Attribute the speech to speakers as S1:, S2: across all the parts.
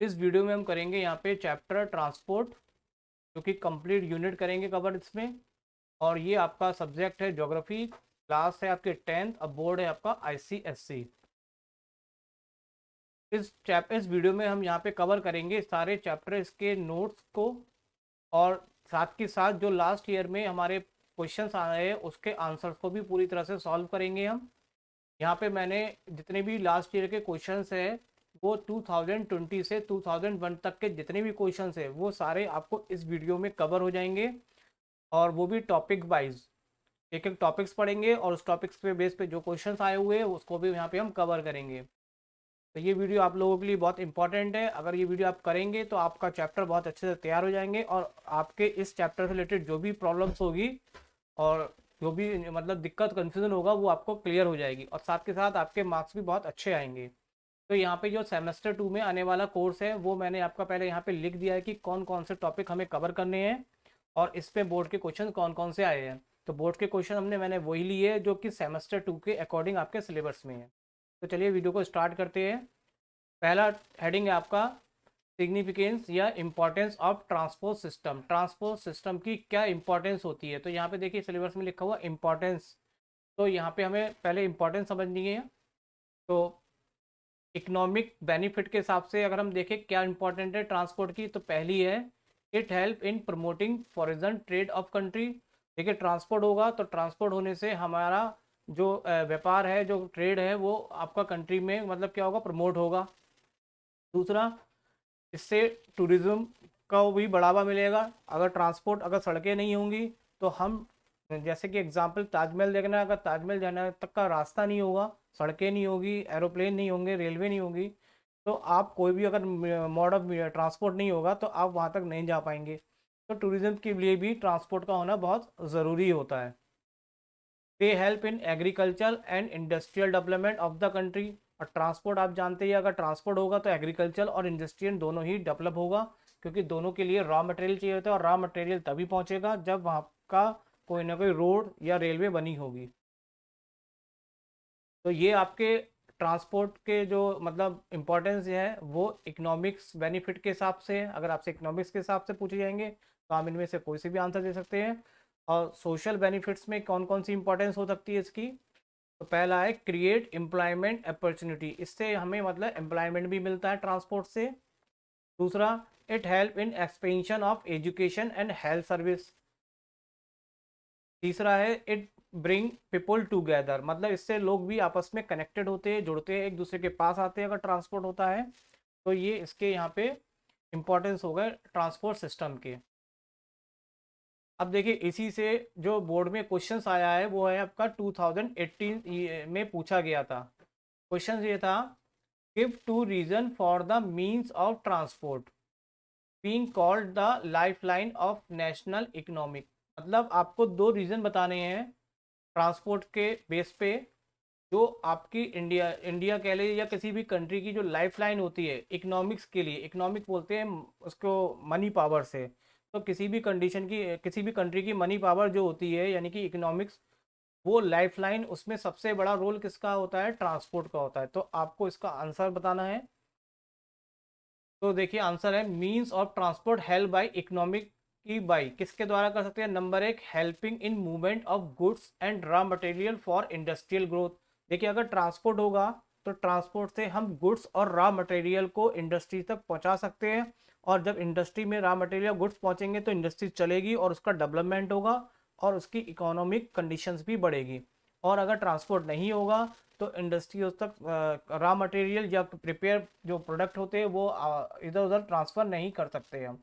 S1: इस वीडियो में हम करेंगे यहाँ पे चैप्टर ट्रांसपोर्ट, जो कि कंप्लीट यूनिट करेंगे कवर इसमें। और ये आपका सब्जेक्ट है ज्योग्राफी, क्लास है आपके 10th, अब बोर्ड है आपका ICSC। इस वीडियो में हम यहाँ पे कवर करेंगे सारे चैप्टर, इसके नोट्स को, और साथ के साथ जो लास्ट ईयर में हमारे क्वेश्चंस आ रहे हैं उसके आंसर्स को भी पूरी तरह से सॉल्व करेंगे हम। यहाँ पे मैंने जितने भी लास्ट ईयर के क्वेश्चंस हैं वो 2020 से 2001 तक के जितने भी क्वेश्चंस हैं वो सारे आपको इस वीडियो में कवर हो जाएंगे। और वो भी टॉपिक वाइज, एक एक टॉपिक्स पढ़ेंगे और उस टॉपिक्स पे बेस पे जो क्वेश्चंस आए हुए हैं उसको भी यहाँ पे हम कवर करेंगे। तो ये वीडियो आप लोगों के लिए बहुत इंपॉर्टेंट है। अगर ये वीडियो आप करेंगे तो आपका चैप्टर बहुत अच्छे से तैयार हो जाएंगे और आपके इस चैप्टर से रिलेटेड जो भी प्रॉब्लम्स होगी और जो भी मतलब दिक्कत कन्फ्यूजन होगा वो आपको क्लियर हो जाएगी, और साथ के साथ आपके मार्क्स भी बहुत अच्छे आएंगे। तो यहाँ पे जो सेमेस्टर 2 में आने वाला कोर्स है वो मैंने आपका पहले यहाँ पे लिख दिया है कि कौन कौन से टॉपिक हमें कवर करने हैं और इस पे बोर्ड के क्वेश्चन कौन कौन से आए हैं। तो बोर्ड के क्वेश्चन मैंने वही लिए जो कि सेमेस्टर 2 के अकॉर्डिंग आपके सिलेबस में है। तो चलिए वीडियो को स्टार्ट करते हैं। पहला हेडिंग है आपका सिग्निफिकेंस या importance of transport system. Transport system की क्या इंपॉर्टेंस होती है, तो यहाँ पे देखिए सिलेबस में लिखा हुआ इम्पोर्टेंस। तो यहाँ पे हमें पहले इम्पोर्टेंस समझनी है। तो इकोनॉमिक बेनिफिट के हिसाब से अगर हम देखें क्या इंपॉर्टेंट है ट्रांसपोर्ट की, तो पहली है it help in promoting foreign trade off country. देखिए ट्रांसपोर्ट होगा तो ट्रांसपोर्ट होने से हमारा जो व्यापार है, जो ट्रेड है, वो आपका कंट्री में मतलब क्या होगा, प्रमोट होगा। दूसरा, इससे टूरिज्म का भी बढ़ावा मिलेगा। अगर ट्रांसपोर्ट, अगर सड़कें नहीं होंगी तो हम, जैसे कि एग्जांपल ताजमहल देखना है, अगर ताजमहल जाने तक का रास्ता नहीं होगा, सड़कें नहीं होगी, एरोप्लेन नहीं होंगे, रेलवे नहीं होगी, तो आप कोई भी अगर मोड ऑफ ट्रांसपोर्ट नहीं होगा तो आप वहाँ तक नहीं जा पाएंगे। तो टूरिज्म के लिए भी ट्रांसपोर्ट का होना बहुत ज़रूरी होता है। They help in agriculture and industrial development of the country. और ट्रांसपोर्ट आप जानते ही, अगर ट्रांसपोर्ट होगा तो एग्रीकल्चर और इंडस्ट्रियल दोनों ही डेवलप होगा, क्योंकि दोनों के लिए रॉ मटेरियल चाहिए होता है और रॉ मटेरियल तभी पहुंचेगा जब वहाँ का कोई ना कोई रोड या रेलवे बनी होगी। तो ये आपके ट्रांसपोर्ट के जो मतलब इम्पोर्टेंस है वो इकोनॉमिक्स बेनिफिट के हिसाब से है। अगर आपसे इकोनॉमिक्स के हिसाब से पूछे जाएंगे तो हम इनमें से कोई सी भी आंसर दे सकते हैं। और सोशल बेनिफिट्स में कौन कौन सी इंपॉर्टेंस हो सकती है इसकी, तो पहला है क्रिएट एम्प्लॉयमेंट अपॉर्चुनिटी, इससे हमें मतलब एम्प्लॉयमेंट भी मिलता है ट्रांसपोर्ट से। दूसरा, it help in expansion of education and health service. तीसरा है इट ब्रिंग पीपल टूगेदर, मतलब इससे लोग भी आपस में कनेक्टेड होते हैं, जुड़ते हैं, एक दूसरे के पास आते हैं अगर ट्रांसपोर्ट होता है। तो ये इसके यहाँ पे इंपॉर्टेंस हो गए ट्रांसपोर्ट सिस्टम के। अब देखिए इसी से जो बोर्ड में क्वेश्चंस आया है वो है आपका 2018 में पूछा गया था। क्वेश्चन ये था, give two reason for the means of transport being called the lifeline of national economic. मतलब आपको दो रीजन बताने हैं ट्रांसपोर्ट के बेस पे, जो आपकी इंडिया इंडिया कह लीजिए या किसी भी कंट्री की जो लाइफलाइन होती है इकोनॉमिक्स के लिए। इकोनॉमिक बोलते हैं उसको मनी पावर से। तो किसी भी कंडीशन की, किसी भी कंट्री की मनी पावर जो होती है यानी कि इकोनॉमिक्स, वो लाइफलाइन, उसमें सबसे बड़ा रोल किसका होता है, ट्रांसपोर्ट का होता है। तो आपको इसका आंसर बताना है। तो देखिए आंसर है means of transport help by economic की बाई किसके द्वारा कर सकते हैं। नंबर एक, helping in movement of goods and raw material for industrial growth. देखिए अगर ट्रांसपोर्ट होगा तो ट्रांसपोर्ट से हम गुड्स और रॉ मटेरियल को इंडस्ट्री तक पहुंचा सकते हैं, और जब इंडस्ट्री में रॉ मटेरियल गुड्स पहुंचेंगे तो इंडस्ट्री चलेगी और उसका डेवलपमेंट होगा और उसकी इकोनॉमिक कंडीशंस भी बढ़ेगी। और अगर ट्रांसपोर्ट नहीं होगा तो इंडस्ट्री उस तक रॉ मटेरियल या प्रिपेयर जो प्रोडक्ट होते हैं वो इधर उधर ट्रांसफ़र नहीं कर सकते हम।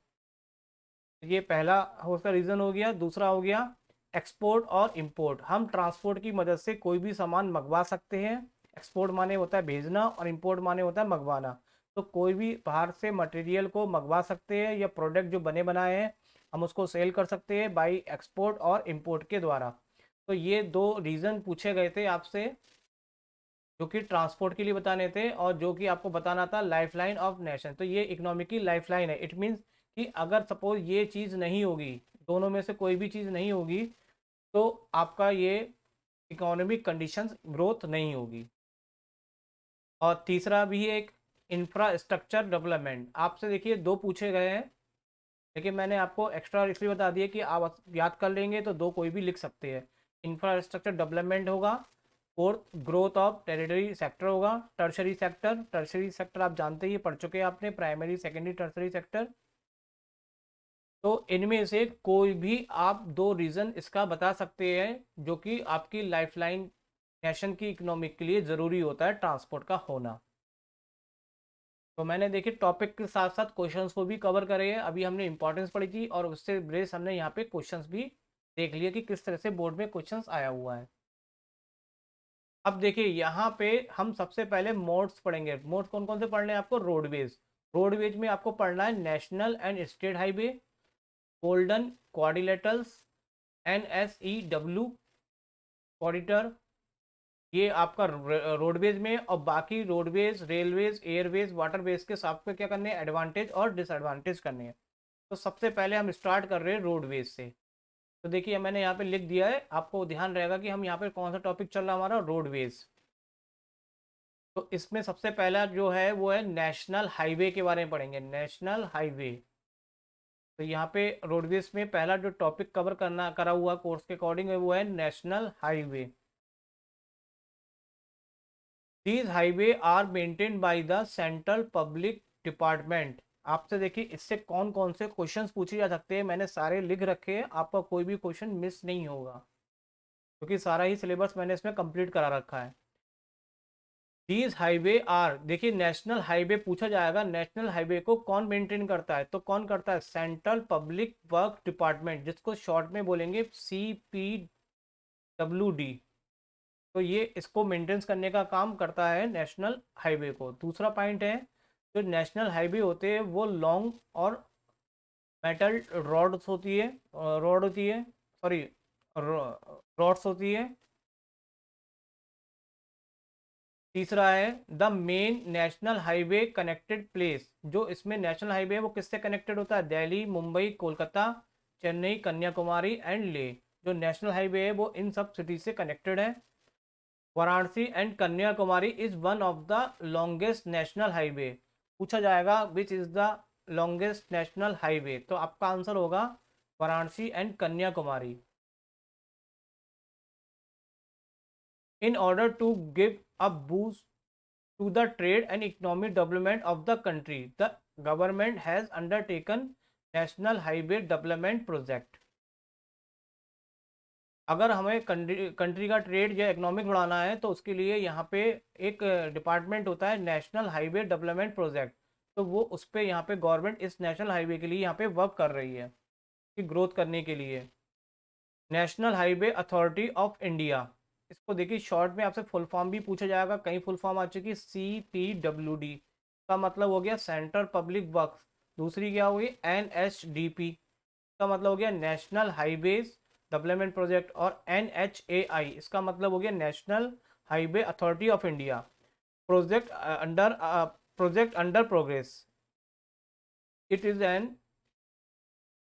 S1: ये पहला उसका रीज़न हो गया। दूसरा हो गया एक्सपोर्ट और इंपोर्ट। हम ट्रांसपोर्ट की मदद से कोई भी सामान मंगवा सकते हैं। एक्सपोर्ट माने होता है भेजना और इंपोर्ट माने होता है मंगवाना। तो कोई भी बाहर से मटेरियल को मंगवा सकते हैं या प्रोडक्ट जो बने बनाए हैं हम उसको सेल कर सकते हैं बाई एक्सपोर्ट और इंपोर्ट के द्वारा। तो ये दो रीज़न पूछे गए थे आपसे, जो कि ट्रांसपोर्ट के लिए बताने थे और जो कि आपको बताना था लाइफलाइन ऑफ नेशन। तो ये इकोनॉमिक की लाइफलाइन है। इट मीन्स कि अगर सपोज ये चीज़ नहीं होगी, दोनों में से कोई भी चीज़ नहीं होगी, तो आपका ये इकोनॉमिक कंडीशंस ग्रोथ नहीं होगी। और तीसरा भी एक इंफ्रास्ट्रक्चर डेवलपमेंट। आपसे देखिए दो पूछे गए हैं, लेकिन मैंने आपको एक्स्ट्रा इसलिए बता दिया कि आप याद कर लेंगे तो दो कोई भी लिख सकते हैं। इंफ्रास्ट्रक्चर डेवलपमेंट होगा। Fourth growth of territory sector होगा। टर्शरी सेक्टर आप जानते ही पढ़ चुके हैं आपने, प्राइमरी सेकेंडरी टर्शरी सेक्टर। तो इनमें से कोई भी आप दो रीजन इसका बता सकते हैं जो कि आपकी लाइफलाइन नेशन की इकोनॉमिक के लिए ज़रूरी होता है ट्रांसपोर्ट का होना। तो मैंने देखिए टॉपिक के साथ साथ क्वेश्चंस को भी कवर करे हैं। अभी हमने इंपॉर्टेंस पढ़ी थी और उससे बेस हमने यहाँ पे क्वेश्चंस भी देख लिया कि किस तरह से बोर्ड में क्वेश्चंस आया हुआ है। अब देखिए यहाँ पे हम सबसे पहले मोड्स पढ़ेंगे। मोड्स कौन कौन से पढ़ने हैं आपको? रोडवेज। रोडवेज में आपको पढ़ना है national and state highway, golden quadrilaterals, NSEW corridor, ये आपका रोडवेज में। और बाकी रोडवेज, रेलवेज, एयरवेज, वाटरवेज के सब पे क्या करने हैं? एडवांटेज और डिसएडवांटेज करने हैं। तो सबसे पहले हम स्टार्ट कर रहे हैं रोडवेज से। तो देखिए मैंने यहाँ पे लिख दिया है, आपको ध्यान रहेगा कि हम यहाँ पे कौन सा टॉपिक चल रहा है हमारा? रोडवेज। तो इसमें सबसे पहला जो है वो है नेशनल हाईवे के बारे में पढ़ेंगे। National highway. तो यहाँ पे रोडवेज में पहला जो टॉपिक कवर करना करा हुआ कोर्स के अकॉर्डिंग है वो है national highway. These highway are maintained by the central public department. आपसे देखिए इससे कौन कौन से क्वेश्चंस पूछे जा सकते हैं, मैंने सारे लिख रखे हैं, आपका कोई भी क्वेश्चन मिस नहीं होगा क्योंकि सारा ही सिलेबस मैंने इसमें कंप्लीट करा रखा है। दीज हाईवे आर, देखिए नेशनल हाईवे पूछा जाएगा, नेशनल हाईवे को कौन मेंटेन करता है? तो कौन करता है? सेंट्रल पब्लिक वर्क डिपार्टमेंट, जिसको शॉर्ट में बोलेंगे CPWD। तो ये इसको मेंटेनेंस करने का काम करता है नेशनल हाईवे को। दूसरा पॉइंट है, जो नेशनल हाईवे होते हैं वो लॉन्ग और मेटल रॉड्स होती है, रॉड होती है, सॉरी रॉड्स होती है। तीसरा है the main national highway connected place. जो इसमें नेशनल हाईवे है वो किससे कनेक्टेड होता है? दिल्ली, मुंबई, कोलकाता, चेन्नई, कन्याकुमारी एंड ले। जो नेशनल हाईवे है वो इन सब सिटी से कनेक्टेड है। Varanasi and Kanyakumari is one of the longest national highway. पूछा जाएगा which is the longest national highway, तो आपका आंसर होगा Varanasi and Kanyakumari. In order to give a boost to the trade and economic development of the country, the government has undertaken National Highway Development Project। अगर हमें country का trade या economic बढ़ाना है तो उसके लिए यहाँ पे एक डिपार्टमेंट होता है नेशनल हाईवे डेवलपमेंट प्रोजेक्ट। तो वो उस पर यहाँ पे गवर्नमेंट इस नेशनल हाईवे के लिए यहाँ पे वर्क कर रही है कि ग्रोथ करने के लिए। National highway authority of India, इसको देखिए शॉर्ट में आपसे फुल फॉर्म भी पूछा जाएगा, कई फुल फॉर्म आ चुकी। CPWD का मतलब हो गया सेंट्रल पब्लिक वर्क्स। दूसरी क्या होगी? NSDP का मतलब हो गया नेशनल हाईवेज डेवलपमेंट प्रोजेक्ट। और NHAI इसका मतलब हो गया national highway authority of India. Project under progress. It is an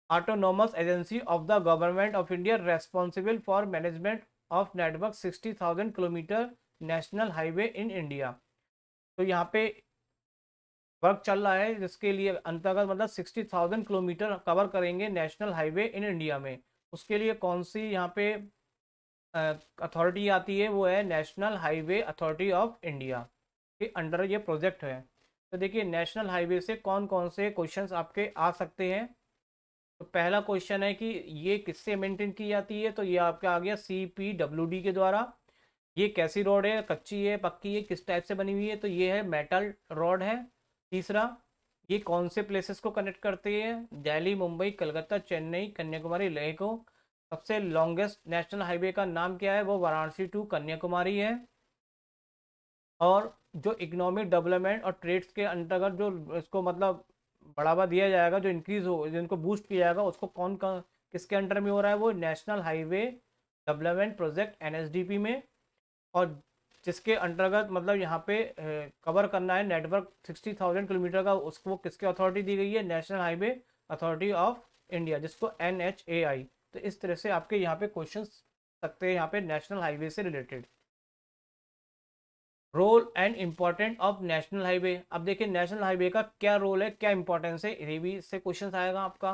S1: autonomous agency of the government of India responsible for management of network 60,000 kilometre national highway in India. तो यहाँ पे work चल रहा है जिसके लिए अंतर्गत मतलब 60,000 किलोमीटर कवर करेंगे नेशनल हाईवे इन इंडिया में। उसके लिए कौन सी यहाँ पे अथॉरिटी आती है? वो है national highway authority of India के अंडर ये प्रोजेक्ट है। तो देखिए नेशनल हाईवे से कौन कौन से क्वेश्चंस आपके आ सकते हैं। तो पहला क्वेश्चन है कि ये किससे मेंटेन की जाती है? तो ये आपका आ गया CPWD के द्वारा। ये कैसी रोड है? कच्ची है, पक्की है, किस टाइप से बनी हुई है? तो ये है मेटल रोड है। तीसरा, ये कौन से प्लेसेस को कनेक्ट करते हैं? दिल्ली, मुंबई, कलकत्ता, चेन्नई, कन्याकुमारी, लेह को। सबसे लॉन्गेस्ट नेशनल हाईवे का नाम क्या है? वो वाराणसी टू कन्याकुमारी है। और जो इकोनॉमिक डेवलपमेंट और ट्रेड्स के अंतर्गत जो इसको मतलब बढ़ावा दिया जाएगा, जो इंक्रीज हो, जिनको बूस्ट किया जाएगा, उसको कौन किसके अंडर में हो रहा है? वो national highway development project NSDP में। और जिसके अंतर्गत मतलब यहाँ पे कवर करना है नेटवर्क 60,000 किलोमीटर का, उसको किसके अथॉरिटी दी गई है? National highway authority of India, जिसको NHAI। तो इस तरह से आपके यहाँ पे क्वेश्चन सकते हैं यहाँ पे नेशनल हाईवे से related. Role and important of national highway. अब देखिए नेशनल हाईवे का क्या रोल है, क्या इंपॉर्टेंस है, ये भी इससे क्वेश्चन आएगा आपका।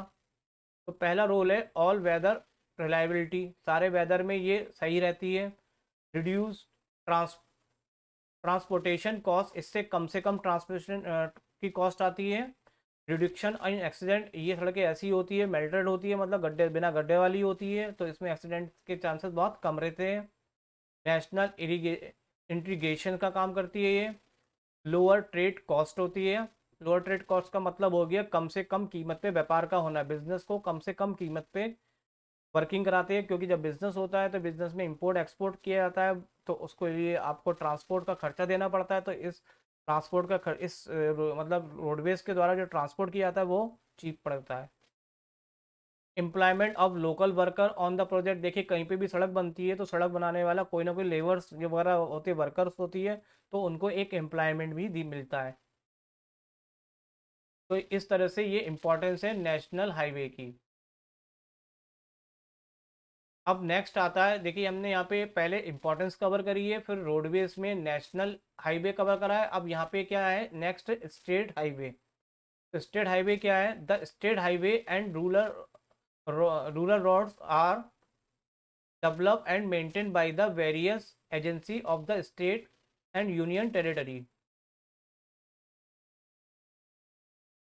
S1: तो पहला रोल है ऑल वेदर रिलायबिलिटी, सारे वेदर में ये सही रहती है। रिड्यूस ट्रांसपोर्टेशन कॉस्ट, इससे कम से कम ट्रांसपोर्टेशन की कॉस्ट आती है। रिडक्शन इन एक्सीडेंट, ये सड़कें ऐसी होती है मेल्टेड होती है, मतलब गड्ढे बिना गड्ढे वाली होती है, तो इसमें एक्सीडेंट के चांसेस बहुत कम रहते हैं। नेशनल इंटीग्रेशन का काम करती है ये। लोअर ट्रेड कॉस्ट होती है। लोअर ट्रेड कॉस्ट का मतलब हो गया कम से कम कीमत पे व्यापार का होना, बिजनेस को कम से कम कीमत पे वर्किंग कराते हैं, क्योंकि जब बिजनेस होता है तो बिजनेस में इंपोर्ट एक्सपोर्ट किया जाता है, तो उसके लिए आपको ट्रांसपोर्ट का खर्चा देना पड़ता है। तो इस ट्रांसपोर्ट का मतलब रोडवेज के द्वारा जो ट्रांसपोर्ट किया जाता है वो चीप पड़ता है। Employment of local worker on the project, देखिए कहीं पे भी सड़क बनती है तो सड़क बनाने वाला कोई ना कोई लेबर्स जो वगैरह होते हैं, वर्कर्स होती है, तो उनको एक एम्प्लॉयमेंट भी दी मिलता है। तो इस तरह से ये इंपॉर्टेंस है नेशनल हाईवे की। अब नेक्स्ट आता है, देखिए हमने यहाँ पे पहले इंपॉर्टेंस कवर करी है, फिर रोडवेज में नेशनल हाईवे कवर करा है। अब यहाँ पे क्या है नेक्स्ट, स्टेट हाईवे। तो स्टेट हाईवे क्या है, the state highway and rural roads are developed and maintained by the various agency of the state and union territory।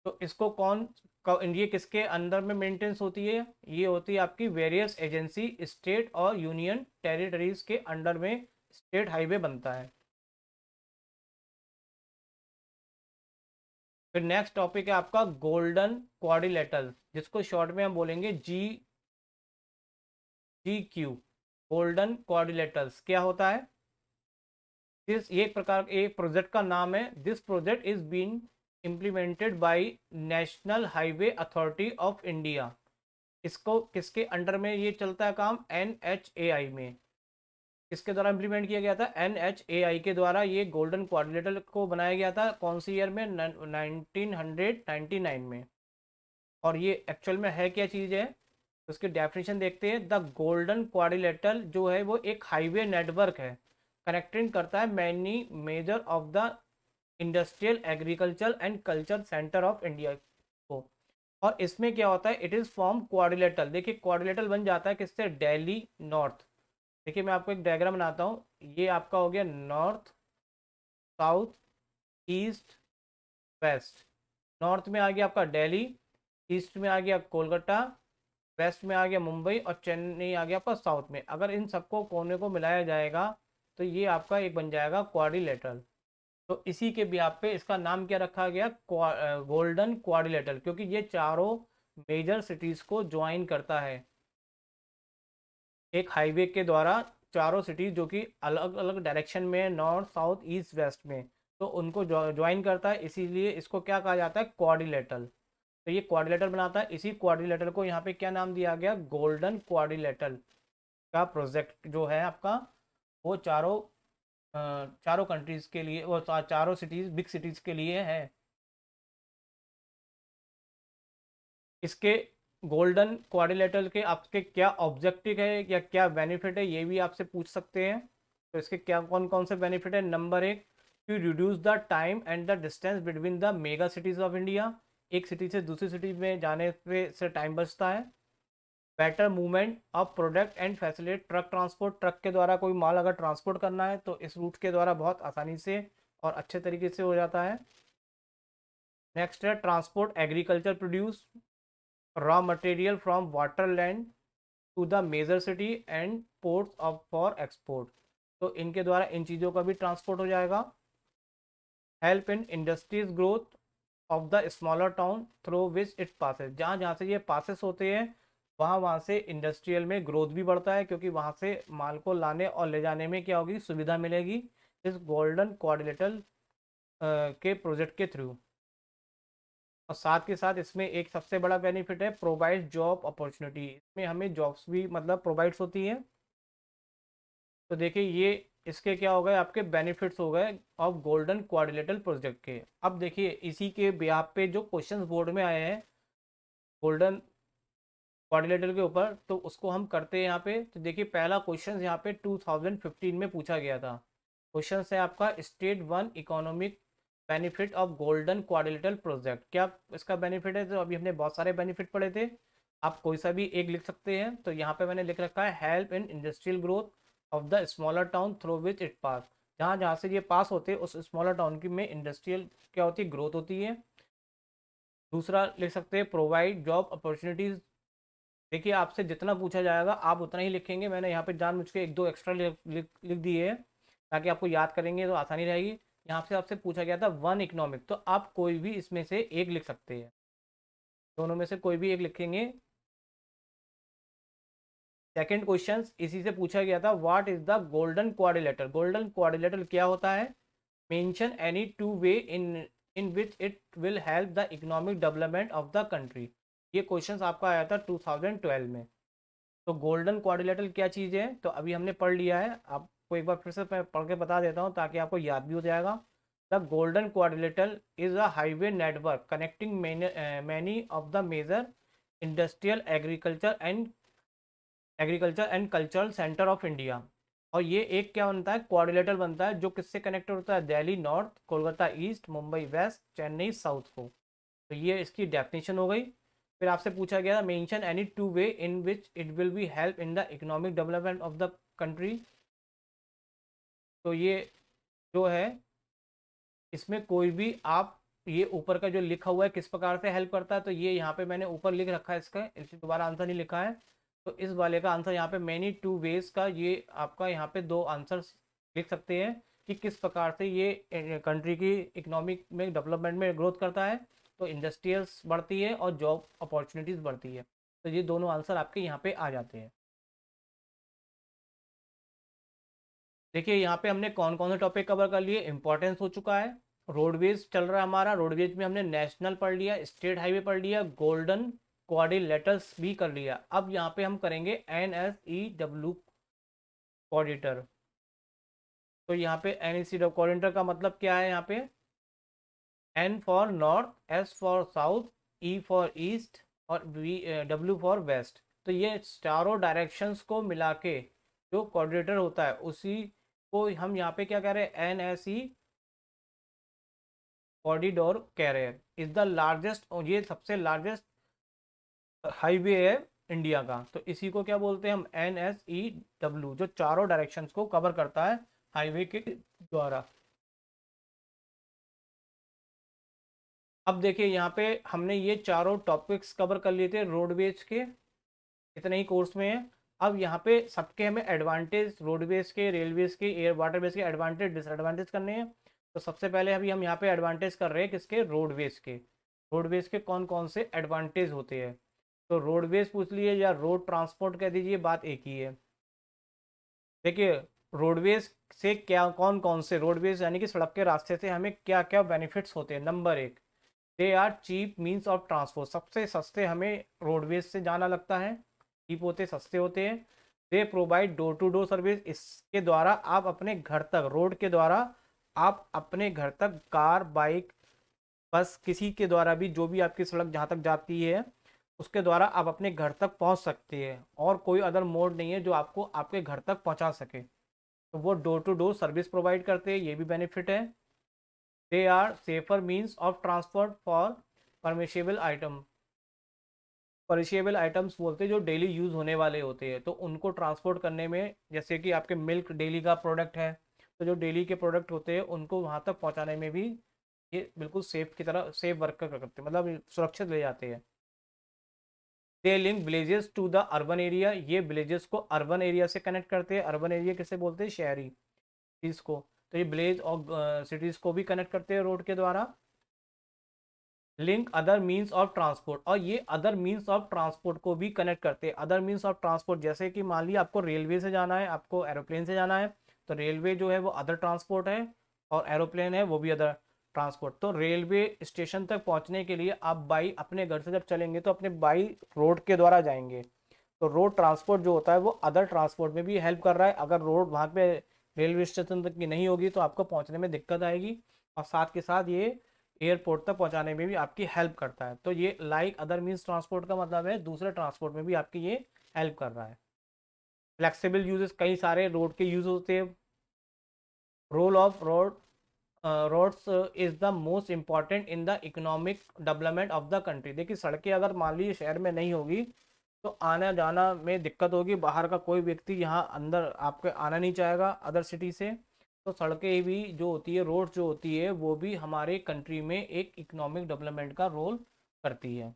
S1: तो इसको ये किसके अंदर में मेंटेनेंस होती है, ये होती है आपकी वेरियस एजेंसी स्टेट और यूनियन टेरिटरीज के अंडर में स्टेट हाईवे बनता है। फिर नेक्स्ट टॉपिक है आपका गोल्डन क्वाड्रिलेटरल, जिसको शॉर्ट में हम बोलेंगे GQ। गोल्डन क्वाड्रिलेटरल्स क्या होता है, दिस ये एक प्रकार एक प्रोजेक्ट का नाम है। This project is been implemented by national highway authority of India. इसको किसके अंडर में ये चलता है काम, NHAI में। किसके द्वारा इम्प्लीमेंट किया गया था, NHAI के द्वारा ये गोल्डन क्वाड्रिलेटरल को बनाया गया था। कौन सी ईयर में, 1999 में। और ये एक्चुअल में है क्या चीज़ है, उसकी डेफिनेशन देखते हैं। द गोल्डन क्वाड्रिलेटरल जो है वो एक हाईवे नेटवर्क है, कनेक्टिंग करता है many measure of the industrial agriculture and culture centre of India को। और इसमें क्या होता है, इट इज़ फॉर्म क्वाड्रिलेटरल। देखिए क्वाड्रिलेटरल बन जाता है किससे, दिल्ली नॉर्थ। देखिए मैं आपको एक डायग्राम बनाता हूँ, ये आपका हो गया north south east west. North में आ गया आपका दिल्ली, ईस्ट में आ गया कोलकाता, वेस्ट में आ गया मुंबई, और चेन्नई आ गया आपका साउथ में। अगर इन सबको कोने को मिलाया जाएगा तो ये आपका एक बन जाएगा क्वाड्रिलेटरल। तो इसी के भी पे इसका नाम क्या रखा गया, गोल्डन क्वाड्रिलेटरल, क्योंकि ये चारों मेजर सिटीज़ को ज्वाइन करता है एक हाईवे के द्वारा। चारों सिटीज जो कि अलग अलग डायरेक्शन में, नॉर्थ साउथ ईस्ट वेस्ट में, तो उनको ज्वाइन करता है, इसीलिए इसको क्या कहा जाता है, क्वाड्रिलेटरल। तो ये क्वाड्रिलेटरल बनाता है, इसी क्वाड्रिलेटरल को यहाँ पे क्या नाम दिया गया, गोल्डन क्वाड्रिलेटरल का प्रोजेक्ट जो है आपका, वो चारों कंट्रीज के लिए, वो चारों सिटीज बिग सिटीज के लिए है। इसके गोल्डन क्वाड्रिलेटरल के आपके क्या ऑब्जेक्टिव है या क्या बेनिफिट है, ये भी आपसे पूछ सकते हैं। तो इसके क्या कौन कौन से बेनिफिट है, नंबर एक, to reduce the time and the distance between the mega cities of India. एक सिटी से दूसरी सिटी में जाने पे से टाइम बचता है। Better movement of product and facilitate truck transport, truck के द्वारा कोई माल अगर ट्रांसपोर्ट करना है तो इस रूट के द्वारा बहुत आसानी से और अच्छे तरीके से हो जाता है। नेक्स्ट है transport agriculture produce raw material from water land to the major city and ports of for export. तो इनके द्वारा इन चीज़ों का भी ट्रांसपोर्ट हो जाएगा। Help in industries growth of the smaller town through which it passes, जहाँ जहाँ से ये पासेस होते हैं वहाँ वहाँ से इंडस्ट्रियल में ग्रोथ भी बढ़ता है, क्योंकि वहाँ से माल को लाने और ले जाने में क्या होगी, सुविधा मिलेगी इस गोल्डन क्वाड्रिलेटरल के प्रोजेक्ट के थ्रू। और साथ के साथ इसमें एक सबसे बड़ा बेनिफिट है प्रोवाइड जॉब अपॉर्चुनिटी, इसमें हमें जॉब्स भी मतलब प्रोवाइड्स होती है। तो देखिए ये इसके क्या हो गए, आपके बेनिफिट्स हो गए ऑफ गोल्डन क्वाड्रिलेटरल प्रोजेक्ट के। अब देखिए इसी के ब्याह पे जो क्वेश्चंस बोर्ड में आए हैं गोल्डन क्वाड्रिलेटरल के ऊपर, तो उसको हम करते हैं यहाँ पे। तो देखिए पहला क्वेश्चन यहाँ पे 2015 में पूछा गया था। क्वेश्चन है आपका state one economic benefit of golden quadrilateral project. क्या इसका बेनिफिट है? तो अभी हमने बहुत सारे बेनिफिट पढ़े थे, आप कोई सा भी एक लिख सकते हैं। तो यहाँ पे मैंने लिख रखा है help in industrial growth of the smaller town through which it pass. जहाँ जहाँ से ये पास होते हैं उस स्मॉलर टाउन की में इंडस्ट्रियल क्या होती है, ग्रोथ होती है। दूसरा लिख सकते हैं प्रोवाइड जॉब अपॉर्चुनिटीज। देखिए आपसे जितना पूछा जाएगा आप उतना ही लिखेंगे, मैंने यहाँ पे जानबूझ के एक दो एक्स्ट्रा लिख दिए है ताकि आपको याद करेंगे तो आसानी रहेगी। यहाँ से आपसे पूछा गया था वन इकोनॉमिक, तो आप कोई भी इसमें से एक लिख सकते हैं, दोनों में से कोई भी एक लिखेंगे। सेकंड क्वेश्चन इसी से पूछा गया था, what is the golden quadrilateral. Golden quadrilateral क्या होता है? Mention any two way in which it will help the economic development of the country. ये क्वेश्चन आपका आया था 2012 में। तो गोल्डन क्वाड्रिलेटरल क्या चीज़ है, तो अभी हमने पढ़ लिया है, आपको एक बार फिर से मैं पढ़ के बता देता हूँ ताकि आपको याद भी हो जाएगा। The golden quadrilateral is a highway network connecting many of the major industrial agriculture and cultural centre of India. और ये एक क्या बनता है, क्वाड्रिलेटरल बनता है, जो किससे कनेक्टेड होता है? Delhi north, Kolkata east, Mumbai west, Chennai south को। तो ये इसकी डेफिनेशन हो गई। फिर आपसे पूछा गया mention any two way in which it will be help in the economic development of the country. तो ये जो है इसमें कोई भी आप ये ऊपर का जो लिखा हुआ है किस प्रकार से हेल्प करता है, तो ये यहाँ पे मैंने ऊपर लिख रखा है, इसका इसे दोबारा आंसर नहीं लिखा है। तो इस वाले का आंसर यहाँ पे मैनी टू वेज का, ये आपका यहाँ पे दो आंसर लिख सकते हैं कि किस प्रकार से ये कंट्री की इकोनॉमिक में डेवलपमेंट में ग्रोथ करता है। तो इंडस्ट्रियल्स बढ़ती है और जॉब अपॉर्चुनिटीज़ बढ़ती है। तो ये दोनों आंसर आपके यहाँ पे आ जाते हैं। देखिए यहाँ पे हमने कौन कौन से टॉपिक कवर कर लिए, इंपॉर्टेंस हो चुका है, रोडवेज चल रहा है हमारा, रोडवेज में हमने नेशनल पढ़ लिया, स्टेट हाईवे पढ़ लिया, गोल्डन कोऑर्डिनेटर्स भी कर लिया। अब यहाँ पे हम करेंगे NSEW कोऑर्डिनेटर। तो यहाँ पे NSEW कोऑर्डिनेटर का मतलब क्या है? यहाँ पे N for north, S for south, E for east और W फॉर वेस्ट। तो ये चारों डायरेक्शंस को मिला के जो कोऑर्डिनेटर होता है उसी को हम यहाँ पे क्या कह रहे हैं, NSE कॉरिडोर कह रहे हैं। इज द लार्जेस्ट, और ये सबसे लार्जेस्ट हाईवे है इंडिया का, तो इसी को क्या बोलते हैं हम? NSEW, जो चारों डायरेक्शंस को कवर करता है हाईवे के द्वारा। अब देखिए यहाँ पे हमने ये चारों टॉपिक्स कवर कर लिए थे रोडवेज के, इतने ही कोर्स में है। अब यहाँ पे सबके हमें एडवांटेज, रोडवेज के, रेलवेज के, एयर वाटरवेज के एडवांटेज डिसएडवांटेज करने हैं। तो सबसे पहले अभी हम यहाँ पे एडवांटेज कर रहे हैं किसके? रोडवेज के। रोडवेज के कौन कौन से एडवांटेज होते हैं, तो रोडवेज पूछ लिए या रोड ट्रांसपोर्ट कह दीजिए, बात एक ही है। देखिए रोडवेज से क्या, कौन कौन से रोडवेज यानी कि सड़क के रास्ते से हमें क्या क्या बेनिफिट्स होते हैं। नंबर एक, they are cheap means of transport, सबसे सस्ते हमें रोडवेज से जाना लगता है, चीप होते, सस्ते होते हैं। They provide door to door service, इसके द्वारा आप अपने घर तक, रोड के द्वारा आप अपने घर तक कार, बाइक, बस, किसी के द्वारा भी, जो भी आपकी सड़क जहाँ तक जाती है उसके द्वारा आप अपने घर तक पहुँच सकते हैं, और कोई अदर मोड नहीं है जो आपको आपके घर तक पहुँचा सके। तो वो door to door service provide करते हैं, ये भी बेनिफिट है। They are safer means of transport for perishable item, perishable items बोलते हैं जो डेली यूज़ होने वाले होते हैं, तो उनको ट्रांसपोर्ट करने में, जैसे कि आपके मिल्क डेली का प्रोडक्ट है, तो जो डेली के प्रोडक्ट होते हैं उनको वहाँ तक पहुँचाने में भी ये बिल्कुल सेफ की तरह, सेफ वर्क करते हैं, मतलब सुरक्षित ले जाते हैं। They link villages to the urban area, ये विलेजेस को अर्बन एरिया से कनेक्ट करते हैं। अर्बन एरिया किसे बोलते हैं? शहरी चीज़ को। तो ये विलेज और सिटीज़ को भी कनेक्ट करते हैं रोड के द्वारा। Link other means of transport, और ये अदर मीन्स ऑफ ट्रांसपोर्ट को भी कनेक्ट करते हैं। अदर मीन्स ऑफ ट्रांसपोर्ट जैसे कि मान लिया आपको रेलवे से जाना है, आपको एरोप्लेन से जाना है, तो रेलवे जो है वो अदर ट्रांसपोर्ट है, और एरोप्लेन है वो भी अदर ट्रांसपोर्ट। तो रेलवे स्टेशन तक पहुंचने के लिए आप बाई, अपने घर से जब चलेंगे तो अपने बाई रोड के द्वारा जाएंगे, तो रोड ट्रांसपोर्ट जो होता है वो अदर ट्रांसपोर्ट में भी हेल्प कर रहा है। अगर रोड वहाँ पे रेलवे स्टेशन तक की नहीं होगी तो आपको पहुँचने में दिक्कत आएगी, और साथ के साथ ये एयरपोर्ट तक पहुंचाने में भी आपकी हेल्प करता है। तो ये लाइक अदर मीन्स ट्रांसपोर्ट का मतलब है दूसरे ट्रांसपोर्ट में भी आपकी ये हेल्प कर रहा है। फ्लेक्सिबल यूजेस, कई सारे रोड के यूज होते हैं, role of roads is the most important in the economic development of the country. देखिए सड़कें अगर मान लीजिए शहर में नहीं होगी तो आना जाना में दिक्कत होगी, बाहर का कोई व्यक्ति यहाँ अंदर आपके आना नहीं चाहेगा अदर सिटी से। तो सड़कें भी जो होती है, रोड जो होती है, वो भी हमारे कंट्री में एक इकोनॉमिक डेवलपमेंट का रोल करती है।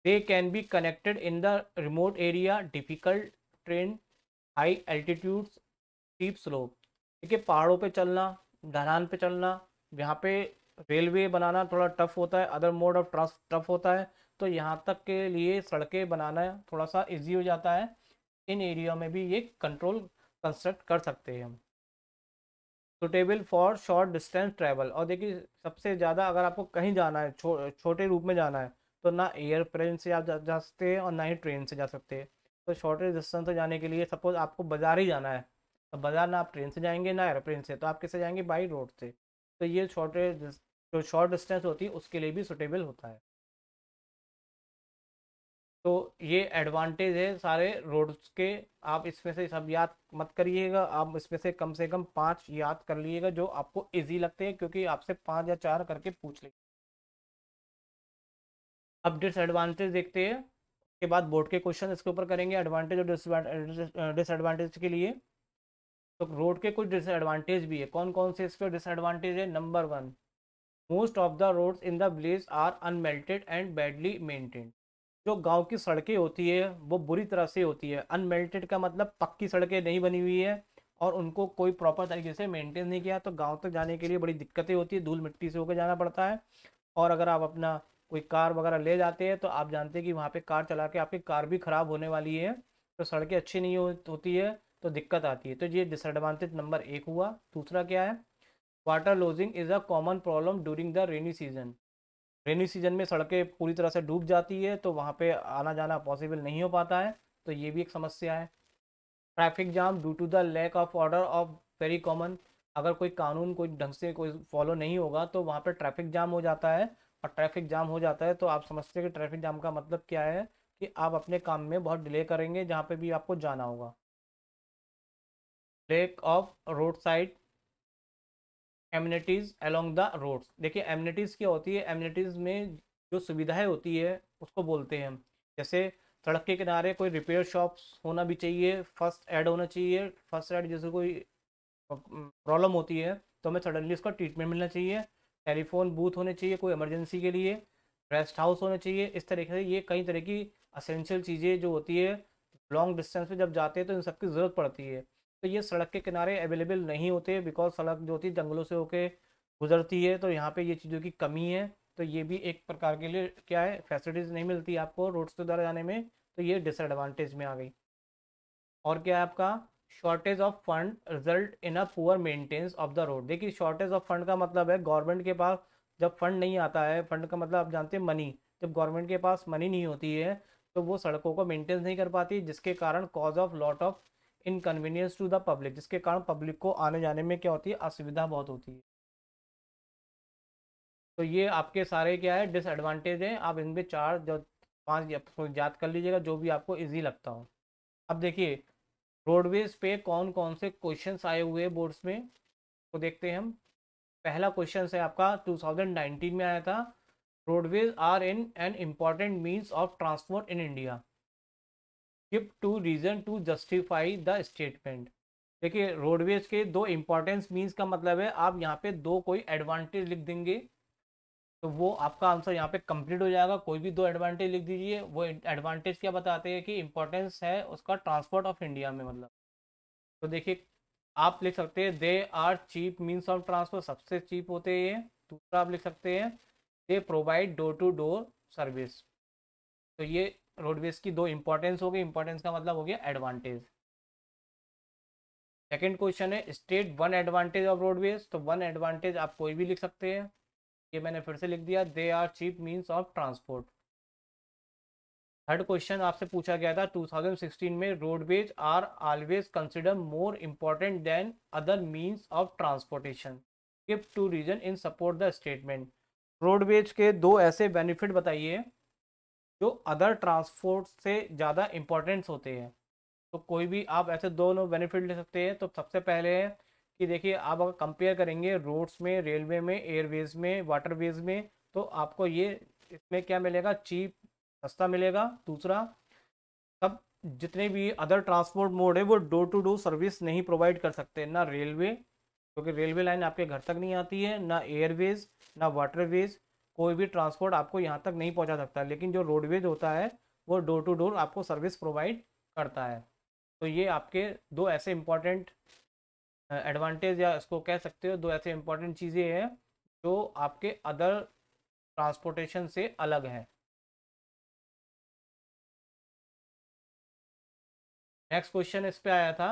S1: They can be connected in the remote area, difficult train, high altitudes, steep slope. देखिए पहाड़ों पे चलना, ढलान पे चलना, यहाँ पे रेलवे बनाना थोड़ा टफ होता है, other mode of trans tough होता है, तो यहाँ तक के लिए सड़कें बनाना थोड़ा सा इजी हो जाता है। इन एरिया में भी ये कंट्रोल कंस्ट्रक्ट कर सकते हैं हम। Suitable for short distance travel. और देखिए सबसे ज़्यादा अगर आपको कहीं जाना है, छोटे रूप में जाना है, तो ना एयरप्लेन से आप जा सकते हैं और ना ही ट्रेन से जा सकते हैं। तो शॉर्टेज डिस्टेंस से जाने के लिए सपोज आपको बाज़ार ही जाना है, तो बाज़ार ना आप ट्रेन से जाएंगे ना एयरप्लेन से, तो आप किससे जाएंगे? बाई रोड से। तो ये शॉर्टेज जो शॉर्ट डिस्टेंस होती है उसके लिए भी सुटेबल होता है। तो ये एडवांटेज है सारे रोड्स के। आप इसमें से सब याद मत करिएगा, आप इसमें से कम 5 याद कर लीजिएगा जो आपको इजी लगते हैं, क्योंकि आपसे 5 या 4 करके पूछ लेंगे। अब डिसएडवांटेज देखते हैं, उसके बाद बोर्ड के क्वेश्चन इसके ऊपर करेंगे एडवांटेज और डिसएडवांटेज के लिए। तो रोड के कुछ डिसएडवांटेज भी है। कौन कौन से इसके डिसएडवांटेज है? Number 1, most of the roads in the village are unmetalled and badly maintained. जो गांव की सड़कें होती है वो बुरी तरह से होती है। अनमेल्टेड का मतलब पक्की सड़कें नहीं बनी हुई है और उनको कोई प्रॉपर तरीके से मेंटेन नहीं किया, तो गांव तक जाने के लिए बड़ी दिक्कतें होती है, धूल मिट्टी से होकर जाना पड़ता है। और अगर आप अपना कोई कार वगैरह ले जाते हैं तो आप जानते हैं कि वहाँ पे कार चला के आपकी कार भी ख़राब होने वाली है, तो सड़कें अच्छी नहीं होती है, तो दिक्कत आती है। तो ये डिसएडवांटेज नंबर 1 हुआ। दूसरा क्या है? Water lodging is a common problem during the rainy season. Rainy season में सड़कें पूरी तरह से डूब जाती है, तो वहाँ पे आना जाना पॉसिबल नहीं हो पाता है, तो ये भी एक समस्या है। Traffic jam due to the lack of order of very common. अगर कोई कानून कोई ढंग से कोई फॉलो नहीं होगा तो वहाँ पे ट्रैफिक जाम हो जाता है। और ट्रैफिक जाम हो जाता है तो आप समझते हैं कि ट्रैफिक जाम का मतलब क्या है? कि आप अपने काम में बहुत डिले करेंगे जहाँ पे भी आपको जाना होगा। Lack of road side amenities along the roads. देखिए एमिनिटीज़ क्या होती है? एमिनिटीज़ में जो सुविधाएं होती है उसको बोलते हैं हम। जैसे सड़क के किनारे कोई रिपेयर शॉप्स होना भी चाहिए, फर्स्ट एड होना चाहिए। फर्स्ट एड जैसे कोई प्रॉब्लम होती है तो हमें सडनली उसका ट्रीटमेंट मिलना चाहिए। टेलीफोन बूथ होने चाहिए कोई इमरजेंसी के लिए। रेस्ट हाउस होने चाहिए। इस तरीके से ये कई तरह की असेंशियल चीज़ें जो होती है, लॉन्ग डिस्टेंस पे जब जाते हैं तो इन सब की ज़रूरत पड़ती है। तो ये सड़क के किनारे अवेलेबल नहीं होते, बिकॉज सड़क जो होती है जंगलों से होके गुजरती है, तो यहाँ पे ये चीज़ों की कमी है। तो ये भी एक प्रकार के लिए क्या है, फैसिलिटीज़ नहीं मिलती आपको रोड्स के द्वारा जाने में, तो ये डिसएडवांटेज में आ गई। और क्या है आपका? Shortage of fund result in a poor maintenance of the road. देखिए शॉर्टेज ऑफ फंड का मतलब है गवर्नमेंट के पास जब फंड नहीं आता है, फंड का मतलब आप जानते हैं मनी। जब गवर्नमेंट के पास मनी नहीं होती है तो वो सड़कों को मेंटेन नहीं कर पाती, जिसके कारण cause of lot of inconvenience to the public, जिसके कारण पब्लिक को आने जाने में क्या होती है, असुविधा बहुत होती है। तो ये आपके सारे क्या है, डिसएडवांटेज है। आप इनमें 4 जो 5 याद कर लीजिएगा जो भी आपको इजी लगता हो। अब देखिए रोडवेज पे कौन कौन से क्वेश्चंस आए हुए हैं बोर्ड्स में, तो देखते हैं हम। पहला क्वेश्चन है आपका 2019 में आया था। Roadways are in an important means of transport in India, give two reason to justify the statement. देखिए रोडवेज के दो इंपॉर्टेंस मीन्स का मतलब है, आप यहाँ पे दो कोई एडवांटेज लिख देंगे तो वो आपका आंसर यहाँ पे कंप्लीट हो जाएगा। कोई भी दो एडवांटेज लिख दीजिए। वो एडवांटेज क्या बताते हैं? कि इंपॉर्टेंस है उसका ट्रांसपोर्ट ऑफ इंडिया में, मतलब। तो देखिए आप लिख सकते हैं they are cheap means of transport, सबसे चीप होते हैं ये। दूसरा आप लिख सकते हैं they provide door to door service. तो ये रोडवेज की दो इंपॉर्टेंस हो गई। इंपॉर्टेंस का मतलब हो गया एडवांटेज। सेकंड क्वेश्चन है state one advantage of roadways. तो वन एडवांटेज आप कोई भी लिख सकते हैं, ये मैंने फिर से लिख दिया, they are cheap means of transport. Third question आपसे पूछा गया था 2016 में, roadways are always consider more important than other means of transportation, give two reason in support the statement. Roadways के दो ऐसे बेनिफिट बताइए जो अदर ट्रांसपोर्ट से ज़्यादा इंपॉर्टेंस होते हैं। तो कोई भी आप ऐसे दोनों बेनिफिट ले सकते हैं। तो सबसे पहले है कि देखिए आप अगर कंपेयर करेंगे रोड्स में, रेलवे में, एयरवेज में, वाटरवेज में, तो आपको ये इसमें क्या मिलेगा, चीप, सस्ता मिलेगा। दूसरा, सब जितने भी अदर ट्रांसपोर्ट मोड है वो डोर टू डोर सर्विस नहीं प्रोवाइड कर सकते, ना रेलवे, क्योंकि रेलवे लाइन आपके घर तक नहीं आती है, ना एयरवेज, ना वाटरवेज, कोई भी ट्रांसपोर्ट आपको यहाँ तक नहीं पहुँचा सकता। लेकिन जो रोडवेज होता है वो डोर टू डोर आपको सर्विस प्रोवाइड करता है। तो ये आपके दो ऐसे इम्पोर्टेंट एडवांटेज, या इसको कह सकते हो दो ऐसे इम्पोर्टेंट चीज़ें हैं जो आपके अदर ट्रांसपोर्टेशन से अलग है। नेक्स्ट क्वेश्चन इस पे आया था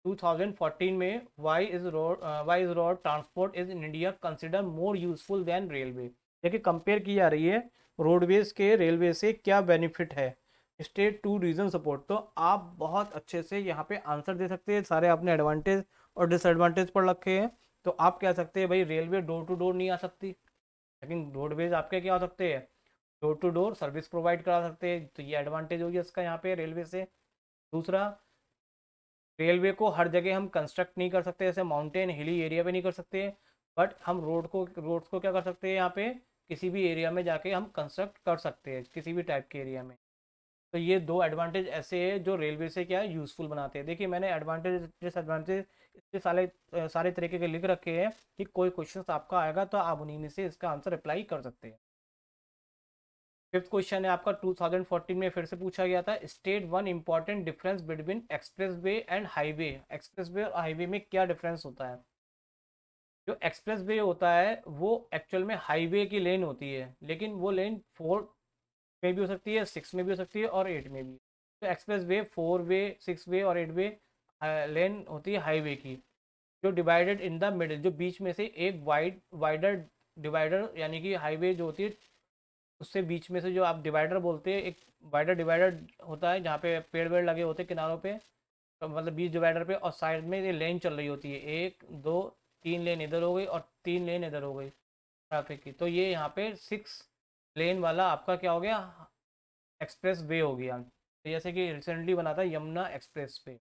S1: 2014 में, why is road transport is in India consider more useful than railway. देखिए कंपेयर की जा रही है रोडवेज के रेलवे से, क्या बेनिफिट है, स्टेट टू रीजन सपोर्ट। तो आप बहुत अच्छे से यहाँ पे आंसर दे सकते हैं, सारे आपने एडवांटेज और डिसएडवांटेज पढ़ रखे हैं। तो आप कह सकते हैं भाई रेलवे डोर टू डोर नहीं आ सकती, लेकिन रोडवेज आपके क्या हो सकते हैं, door to door service provide करा सकते हैं। तो ये एडवांटेज हो गया इसका यहाँ पे रेलवे से। दूसरा, रेलवे को हर जगह हम कंस्ट्रक्ट नहीं कर सकते, जैसे माउंटेन हिली एरिया पे नहीं कर सकते, बट हम रोड्स को क्या कर सकते हैं, यहाँ पे किसी भी एरिया में जाके हम कंस्ट्रक्ट कर सकते हैं, किसी भी टाइप के एरिया में। तो ये दो एडवांटेज ऐसे हैं जो रेलवे से क्या यूज़फुल बनाते हैं। देखिए मैंने एडवांटेज डिसएडवांटेज इसके सारे तरीके के लिख रखे हैं कि कोई क्वेश्चन आपका आएगा तो आप उन्हीं में से इसका आंसर अप्लाई कर सकते हैं। फिफ्थ क्वेश्चन है आपका 2014 में फिर से पूछा गया था, state one important difference between expressway and highway. Expressway और हाईवे में क्या डिफरेंस होता है। जो एक्सप्रेसवे होता है वो एक्चुअल में हाईवे की लेन होती है, लेकिन वो लेन 4 में भी हो सकती है, 6 में भी हो सकती है और 8 में भी। तो एक्सप्रेस वे 4 वे, 6 वे और 8 वे लेन होती है हाईवे की, जो डिवाइडेड इन द मिडिल, जो बीच में से एक वाइडर डिवाइडर, यानी कि हाईवे जो होती है उससे बीच में से जो आप डिवाइडर बोलते हैं, एक वाइडर डिवाइडर होता है जहाँ पे पेड़ वेड़ लगे होते हैं किनारों पे, तो मतलब बीच डिवाइडर पे, और साइड में ये लेन चल रही होती है, 1 2 3 लेन इधर हो गई और 3 लेन इधर हो गई ट्रैफिक की। तो ये यहाँ पे 6 लेन वाला आपका क्या हो गया, एक्सप्रेस वे हो गया। तो जैसे कि रिसेंटली बना था Yamuna express way.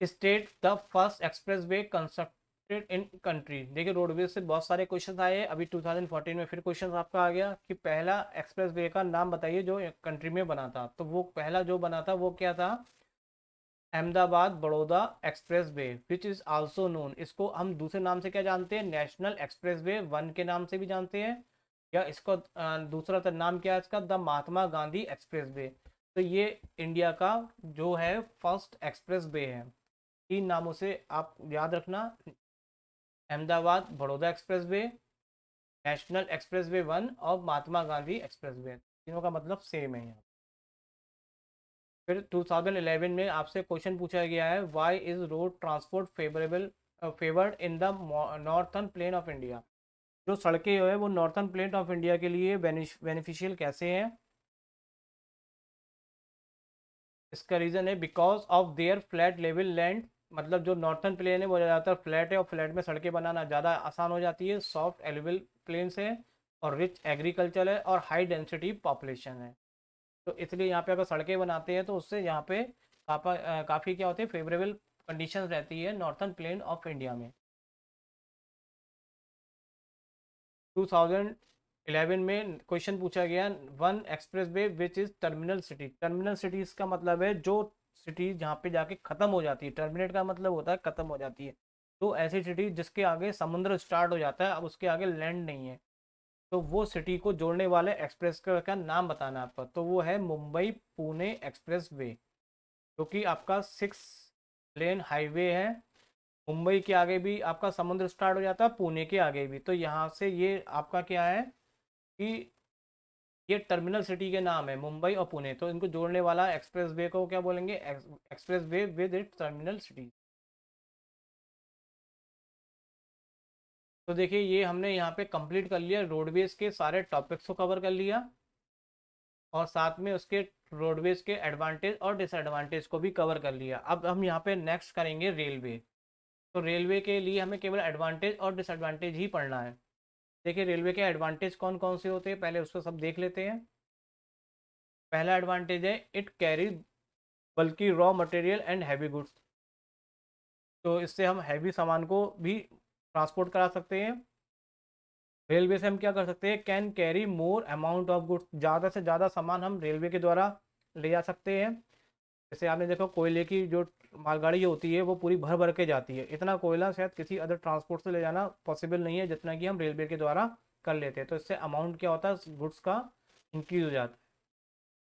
S1: State the first express way constructed in country. देखिए रोडवेज से बहुत सारे क्वेश्चन आए, अभी 2014 में फिर क्वेश्चन आपका आ गया कि पहला एक्सप्रेस वे का नाम बताइए जो कंट्री में बना था। तो वो पहला जो बना था वो क्या था, Ahmedabad Baroda express way, which is also known, इसको हम दूसरे नाम से क्या जानते हैं, नेशनल एक्सप्रेस वे 1 के नाम से भी जानते हैं, या इसको दूसरा नाम क्या है इसका, the Mahatma Gandhi express way. तो ये इंडिया का जो है फर्स्ट एक्सप्रेस वे है। 3 नामों से आप याद रखना, Ahmedabad Baroda express way, national express way 1 और महात्मा गांधी एक्सप्रेस वे, तीनों का मतलब सेम है यहाँ। फिर 2011 में आपसे क्वेश्चन पूछा गया है, why is road transport favoured in the northern plain of India. जो सड़कें है वो नॉर्थर्न प्लेन ऑफ इंडिया के लिए बेनिफिशियल कैसे हैं। इसका रीज़न है because of their flat level land, मतलब जो नॉर्थर्न प्लेन है वो ज़्यादातर फ्लैट है और फ्लैट में सड़कें बनाना ज़्यादा आसान हो जाती है, सॉफ्ट एलिवल प्लेन्स है और रिच एग्रीकल्चर है और हाई डेंसिटी पॉपुलेशन है। तो इसलिए यहाँ पे अगर सड़कें बनाते हैं तो उससे यहाँ पे काफ़ी क्या होते हैं, फेवरेबल कंडीशंस रहती है नॉर्थर्न प्लेन ऑफ इंडिया में। 2011 में क्वेश्चन पूछा गया, one express way which is terminal city. Terminal cities का मतलब है जो सिटी जहाँ पे जाके ख़त्म हो जाती है, टर्मिनेट का मतलब होता है ख़त्म हो जाती है। तो ऐसी सिटी जिसके आगे समुद्र स्टार्ट हो जाता है, अब उसके आगे लैंड नहीं है, तो वो सिटी को जोड़ने वाले एक्सप्रेस का नाम बताना है आपका। तो वो है मुंबई पुणे एक्सप्रेस वे, जो कि आपका 6 लेन हाईवे है। मुंबई के आगे भी आपका समुद्र स्टार्ट हो जाता है, पुणे के आगे भी। तो यहाँ से ये आपका क्या है कि ये टर्मिनल सिटी के नाम है मुंबई और पुणे, तो इनको जोड़ने वाला एक्सप्रेस वे को क्या बोलेंगे, express way with it terminal city. तो देखिए ये हमने यहाँ पे कंप्लीट कर लिया, रोडवेज के सारे टॉपिक्स को कवर कर लिया और साथ में उसके रोडवेज के एडवांटेज और डिसएडवांटेज को भी कवर कर लिया। अब हम यहाँ पे नेक्स्ट करेंगे रेलवे। तो रेलवे के लिए हमें केवल एडवांटेज और डिसएडवांटेज ही पढ़ना है। देखिए रेलवे के एडवांटेज कौन कौन से होते हैं, पहले उसको सब देख लेते हैं। पहला एडवांटेज है इट कैरीज बल्कि raw material and heavy goods. तो इससे हम हैवी सामान को भी ट्रांसपोर्ट करा सकते हैं। रेलवे से हम क्या कर सकते हैं, can carry more amount of goods, ज़्यादा से ज़्यादा सामान हम रेलवे के द्वारा ले जा सकते हैं। जैसे आपने देखो कोयले की जो मालगाड़ी होती है वो पूरी भर भर के जाती है, इतना कोयला शायद किसी अदर ट्रांसपोर्ट से ले जाना पॉसिबल नहीं है जितना कि हम रेलवे के द्वारा कर लेते हैं। तो इससे अमाउंट क्या होता है, गुड्स का इंक्रीज हो जाता है।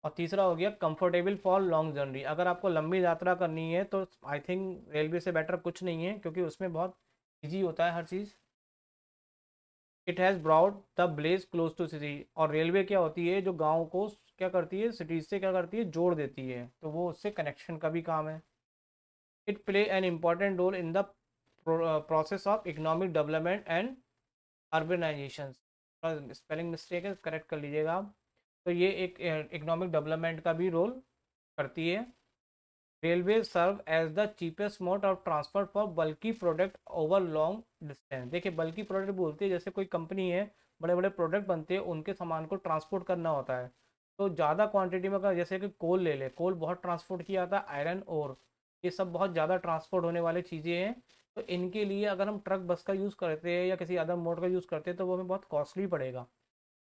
S1: और तीसरा हो गया कंफर्टेबल फॉर लॉन्ग जर्नी, अगर आपको लंबी यात्रा करनी है तो आई थिंक रेलवे से बेटर कुछ नहीं है, क्योंकि उसमें बहुत ईजी होता है हर चीज़। It has brought the places close to city, और रेलवे क्या होती है जो गाँव को क्या करती है, सिटीज से क्या करती है, जोड़ देती है, तो वो उससे कनेक्शन का भी काम है। It play an important role in the process of economic development and urbanisation. Spelling mistake है, करेक्ट कर लीजिएगा आप। तो ये एक इकोनॉमिक डेवलपमेंट का भी रोल करती है। Railway serve as the cheapest mode of transport for bulky product over long distance. देखिए बल्कि प्रोडक्ट बोलते हैं, जैसे कोई कंपनी है, बड़े बड़े प्रोडक्ट बनते हैं, उनके सामान को ट्रांसपोर्ट करना होता है। तो ज़्यादा क्वांटिटी में, अगर जैसे कि कोल ले ले, कोल बहुत ट्रांसपोर्ट किया जाता है, आयरन और ये सब बहुत ज़्यादा ट्रांसपोर्ट होने वाली चीज़ें हैं। तो इनके लिए अगर हम ट्रक बस का यूज़ करते हैं या किसी अदर मोड का यूज़ करते हैं तो वो हमें बहुत कॉस्टली पड़ेगा।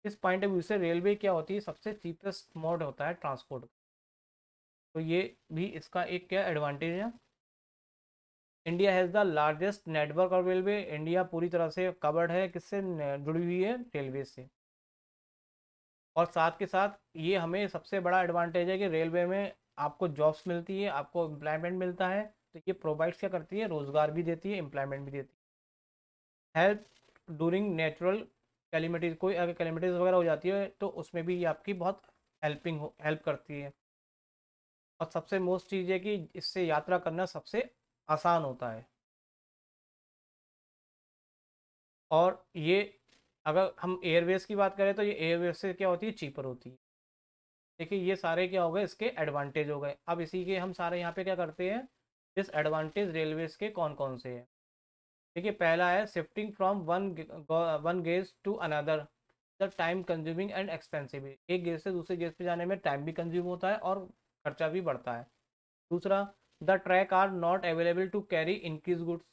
S1: इस पॉइंट ऑफ व्यू से रेलवे क्या होती है, सबसे चीपेस्ट मोड होता है ट्रांसपोर्ट। तो ये भी इसका एक क्या एडवांटेज है। India has the largest network of railway, India पूरी तरह से कवर्ड है, किससे जुड़ी हुई है, रेलवे से। और साथ के साथ ये हमें सबसे बड़ा एडवांटेज है कि रेलवे में आपको जॉब्स मिलती है, आपको एम्प्लॉयमेंट मिलता है। तो ये प्रोवाइड्स क्या करती है, रोज़गार भी देती है, एम्प्लॉयमेंट भी देती है। हेल्प डूरिंग नेचुरल कैलिमिटीज़, कोई अगर कैलिमिटीज़ वगैरह हो जाती है तो उसमें भी ये आपकी बहुत हेल्प करती है। और सबसे मोस्ट चीज़ है कि इससे यात्रा करना सबसे आसान होता है। और ये अगर हम एयरवेज की बात करें तो ये एयरवेज से क्या होती है, चीपर होती है। देखिए ये सारे क्या हो गए, इसके एडवांटेज हो गए। अब इसी के हम सारे यहाँ पे क्या करते हैं, डिसएडवांटेज रेलवेज के कौन कौन से हैं। देखिए पहला है shifting from one gauge to another, the time consuming and expensive. एक गेज से दूसरे गेज पे जाने में टाइम भी कंज्यूम होता है और खर्चा भी बढ़ता है। दूसरा, the track are not available to carry increase goods,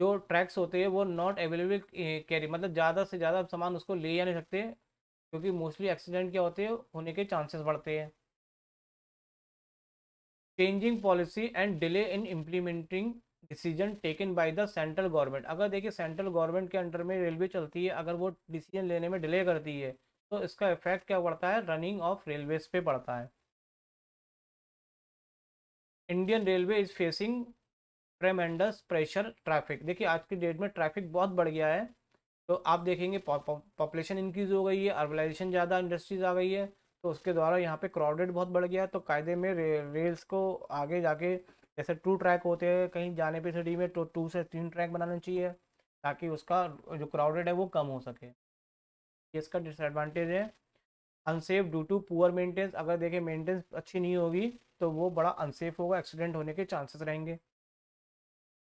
S1: जो ट्रैक्स होते हैं वो नॉट अवेलेबल कैरी, मतलब ज़्यादा से ज़्यादा सामान उसको ले जा नहीं सकते, क्योंकि मोस्टली एक्सीडेंट क्या होते हैं, होने के चांसेस बढ़ते हैं। Changing policy and delay in implementing decision taken by the central government, अगर देखिए सेंट्रल गवर्नमेंट के अंडर में रेलवे चलती है, अगर वो डिसीजन लेने में डिले करती है तो इसका इफेक्ट क्या पड़ता है, रनिंग ऑफ रेलवेज पे पड़ता है। Indian railway is facing ट्रेमेंडस pressure traffic, देखिए आज की डेट में ट्रैफिक बहुत बढ़ गया है। तो आप देखेंगे पॉपुलेशन इंक्रीज हो गई है, अर्बनाइजेशन ज़्यादा, इंडस्ट्रीज आ गई है, तो उसके द्वारा यहाँ पे क्राउडेड बहुत बढ़ गया है। तो कायदे में रेल्स को आगे जाके, जैसे 2 ट्रैक होते हैं कहीं जाने पे सिटी में, तो 2 से 3 ट्रैक बनाना चाहिए, ताकि उसका जो क्राउडेड है वो कम हो सके। ये इसका डिसएडवांटेज है। Unsafe due to poor maintenance, अगर देखें मेंटेनेंस अच्छी नहीं होगी तो वो बड़ा अनसेफ होगा, एक्सीडेंट होने के चांसेस रहेंगे।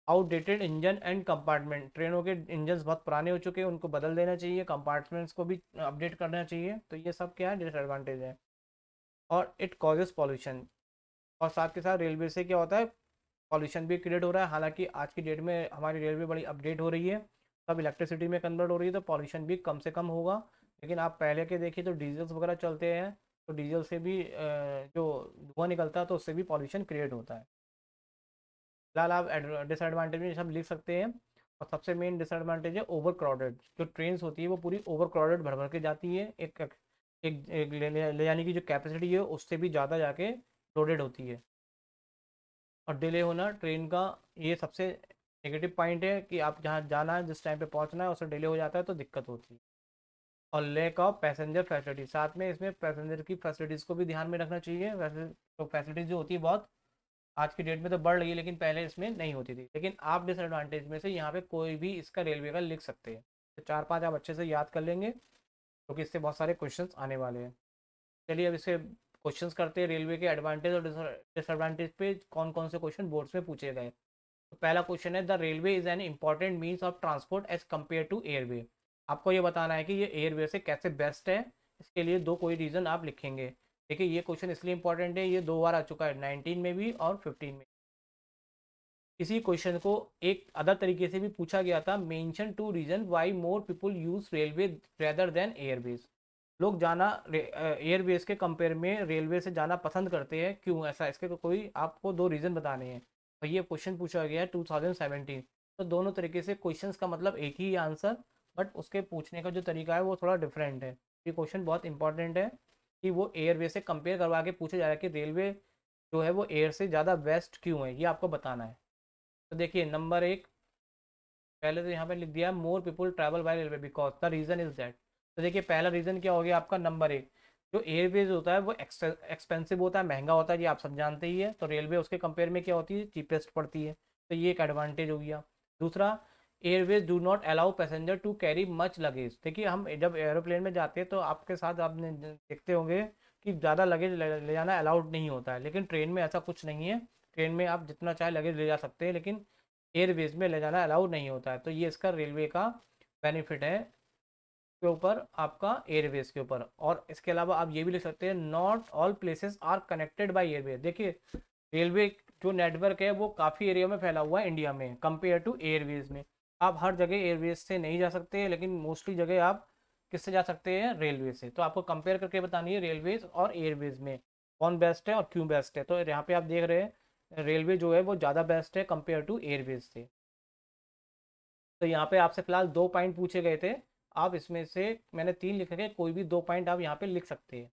S1: आउटडेटेड इंजन एंड कंपार्टमेंट, ट्रेनों के इंजन बहुत पुराने हो चुके हैं, उनको बदल देना चाहिए, कंपार्टमेंट्स को भी अपडेट करना चाहिए। तो ये सब क्या है, डिसएडवांटेज है। और इट कॉजेज पॉल्यूशन, और साथ के साथ रेलवे से क्या होता है, पॉल्यूशन भी क्रिएट हो रहा है। हालांकि आज की डेट में हमारी रेलवे बड़ी अपडेट हो रही है, सब इलेक्ट्रिसिटी में कन्वर्ट हो रही है, तो पॉल्यूशन भी कम से कम होगा। लेकिन आप पहले के देखिए तो डीजल्स वगैरह चलते हैं, तो डीजल से भी जो धुआं निकलता है तो उससे भी पॉल्यूशन क्रिएट होता है। फिलहाल आप डिसएडवांटेज में सब लिख सकते हैं। और सबसे मेन डिसएडवांटेज है ओवर क्राउडेड, जो ट्रेन होती है वो पूरी ओवर क्राउडेड भर भर के जाती है, एक ले जाने की जो कैपेसिटी है उससे भी ज़्यादा जाके लोडेड होती है। और डिले होना ट्रेन का, ये सबसे नेगेटिव पॉइंट है कि आप जहाँ जाना है, जिस टाइम पे पहुँचना है, उससे डिले हो जाता है तो दिक्कत होती है। और लैक ऑफ पैसेंजर फैसिलिटी, साथ में इसमें पैसेंजर की फैसिलिटीज़ को भी ध्यान में रखना चाहिए। वैसे तो फैसिलिटीज़ जो होती है बहुत आज की डेट में तो बढ़ रही है, लेकिन पहले इसमें नहीं होती थी। लेकिन आप डिसएडवांटेज में से यहाँ पे कोई भी इसका रेलवे का लिख सकते हैं, तो 4-5 आप अच्छे से याद कर लेंगे, क्योंकि इससे बहुत सारे क्वेश्चंस आने वाले हैं। चलिए अब इससे क्वेश्चंस करते हैं, रेलवे के एडवांटेज और डिसएडवांटेज पे कौन कौन से क्वेश्चन बोर्ड्स में पूछे गए। तो पहला क्वेश्चन है, the railway is an important means of transport as compare to airway. आपको ये बताना है कि ये एयरवे से कैसे बेस्ट है, इसके लिए दो कोई रीज़न आप लिखेंगे। देखिए ये क्वेश्चन इसलिए इंपॉर्टेंट है, ये 2 बार आ चुका है, 19 में भी और 15 में। इसी क्वेश्चन को एक अदर तरीके से भी पूछा गया था, mention 2 reason why more people use railway rather than airways. लोग जाना एयरवेज के कंपेयर में रेलवे से जाना पसंद करते हैं, क्यों ऐसा, इसके तो कोई आपको 2 रीज़न बताने हैं। और ये क्वेश्चन पूछा गया है 2017। तो दोनों तरीके से क्वेश्चंस का मतलब एक ही आंसर, बट उसके पूछने का जो तरीका है वो थोड़ा डिफरेंट है। ये क्वेश्चन बहुत इंपॉर्टेंट है कि वो एयरवे से कंपेयर करवा के पूछा जा रहा है कि रेलवे जो है वो एयर से ज़्यादा बेस्ट क्यों है, ये आपको बताना है। तो देखिए नंबर 1, पहले तो यहाँ पे लिख दिया more people travel by railway because the reason is that. तो देखिए पहला रीज़न क्या हो गया आपका, नंबर 1, जो एयरवेज होता है वो एक्सपेंसिव होता है, महंगा होता है, ये आप सब जानते ही है। तो रेलवे उसके कंपेयर में क्या होती है, चीपेस्ट पड़ती है। तो ये एक एडवांटेज हो गया। दूसरा, airways do not allow passenger to carry much luggage. देखिए हम जब एरोप्लेन में जाते हैं तो आपके साथ आपने देखते होंगे कि ज़्यादा लगेज ले जाना अलाउड नहीं होता है, लेकिन ट्रेन में ऐसा कुछ नहीं है। ट्रेन में आप जितना चाहे लगेज ले जा सकते हैं, लेकिन एयरवेज में ले जाना अलाउ नहीं होता है। तो ये इसका रेलवे का बेनिफिट है के ऊपर, आपका एयरवेज के ऊपर। और इसके अलावा आप ये भी लिख सकते हैं, not all places are connected by airways. देखिए रेलवे जो नेटवर्क है वो काफ़ी एरिया में फैला हुआ है इंडिया में, कंपेयर टू एयरवेज में। आप हर जगह एयरवेज से नहीं जा सकते, लेकिन मोस्टली जगह आप किससे जा सकते हैं, रेलवे से। तो आपको कंपेयर करके बतानी है रेलवेज और एयरवेज में कौन बेस्ट है और क्यों बेस्ट है। तो यहाँ पे आप देख रहे हैं रेलवे जो है वो ज़्यादा बेस्ट है कंपेयर टू एयरवेज से। तो यहाँ पे आपसे फिलहाल 2 पॉइंट पूछे गए थे, आप इसमें से मैंने 3 लिखे थे, कोई भी 2 पॉइंट आप यहाँ पे लिख सकते हैं।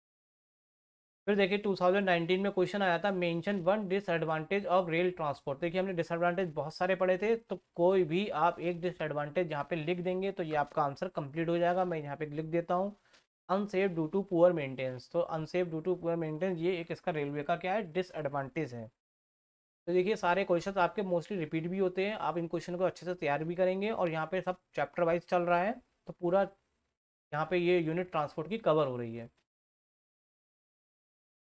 S1: फिर देखिए 2019 में क्वेश्चन आया था, mention 1 disadvantage of rail transport. देखिए हमने डिसएडवांटेज बहुत सारे पढ़े थे, तो कोई भी आप एक डिसएडवांटेज यहाँ पे लिख देंगे तो ये आपका आंसर कंप्लीट हो जाएगा। मैं यहाँ पे लिख देता हूँ, unsafe due to poor maintenance. तो unsafe due to poor maintenance ये एक इसका रेलवे का क्या है, डिसएडवांटेज है। तो देखिए सारे क्वेश्चन आपके मोस्टली रिपीट भी होते हैं, आप इन क्वेश्चन को अच्छे से तैयार भी करेंगे। और यहाँ पे सब चैप्टर वाइज चल रहा है, तो पूरा यहाँ पे ये यूनिट ट्रांसपोर्ट की कवर हो रही है।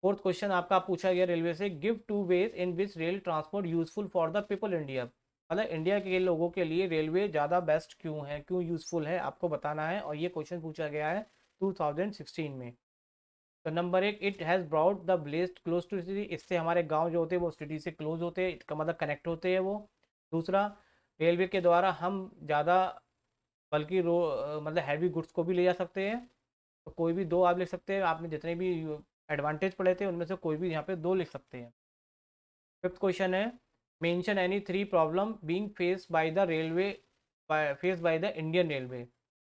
S1: फोर्थ क्वेश्चन आपका पूछा गया रेलवे से, give 2 ways in which rail transport useful for the people India. मतलब इंडिया के लोगों के लिए रेलवे ज़्यादा बेस्ट क्यों है, क्यों यूजफुल है, आपको बताना है। और ये क्वेश्चन पूछा गया है 2016 में। तो number 1, it has brought the village close to city. इससे हमारे गांव जो होते हैं वो सिटी से क्लोज होते हैं, इसका मतलब कनेक्ट होते हैं वो। दूसरा, रेलवे के द्वारा हम ज़्यादा बल्कि मतलब हैवी गुड्स को भी ले जा सकते हैं। तो कोई भी 2 आप लिख सकते हैं, आपने जितने भी एडवांटेज पढ़े थे उनमें से कोई भी यहाँ पे 2 लिख सकते हैं। फिफ्थ क्वेश्चन है, mention any 3 problem being faced by the railway, faced by the Indian railway.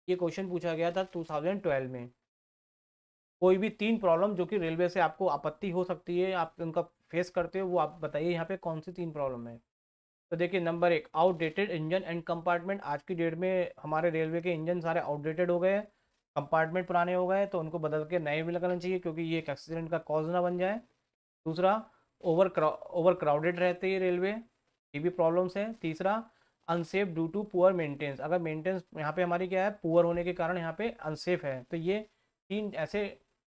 S1: ये क्वेश्चन पूछा गया था 2012 में। कोई भी 3 प्रॉब्लम जो कि रेलवे से आपको आपत्ति हो सकती है, आप उनका फेस करते हो, वो आप बताइए यहाँ पे कौन सी 3 प्रॉब्लम है। तो देखिए number 1, outdated engine and compartment. आज की डेट में हमारे रेलवे के इंजन सारे आउटडेटेड हो गए हैं, कंपार्टमेंट पुराने हो गए, तो उनको बदल के नए भी लगाना चाहिए, क्योंकि ये एक एक्सीडेंट का कॉज ना बन जाए। दूसरा, ओवर क्राउडेड रहते हैं रेलवे, ये भी प्रॉब्लम्स है। तीसरा, unsafe due to poor maintenance. अगर मेंटेनेंस यहाँ पे हमारी क्या है, पुअर होने के कारण यहाँ पे अनसेफ है। तो ये 3 ऐसे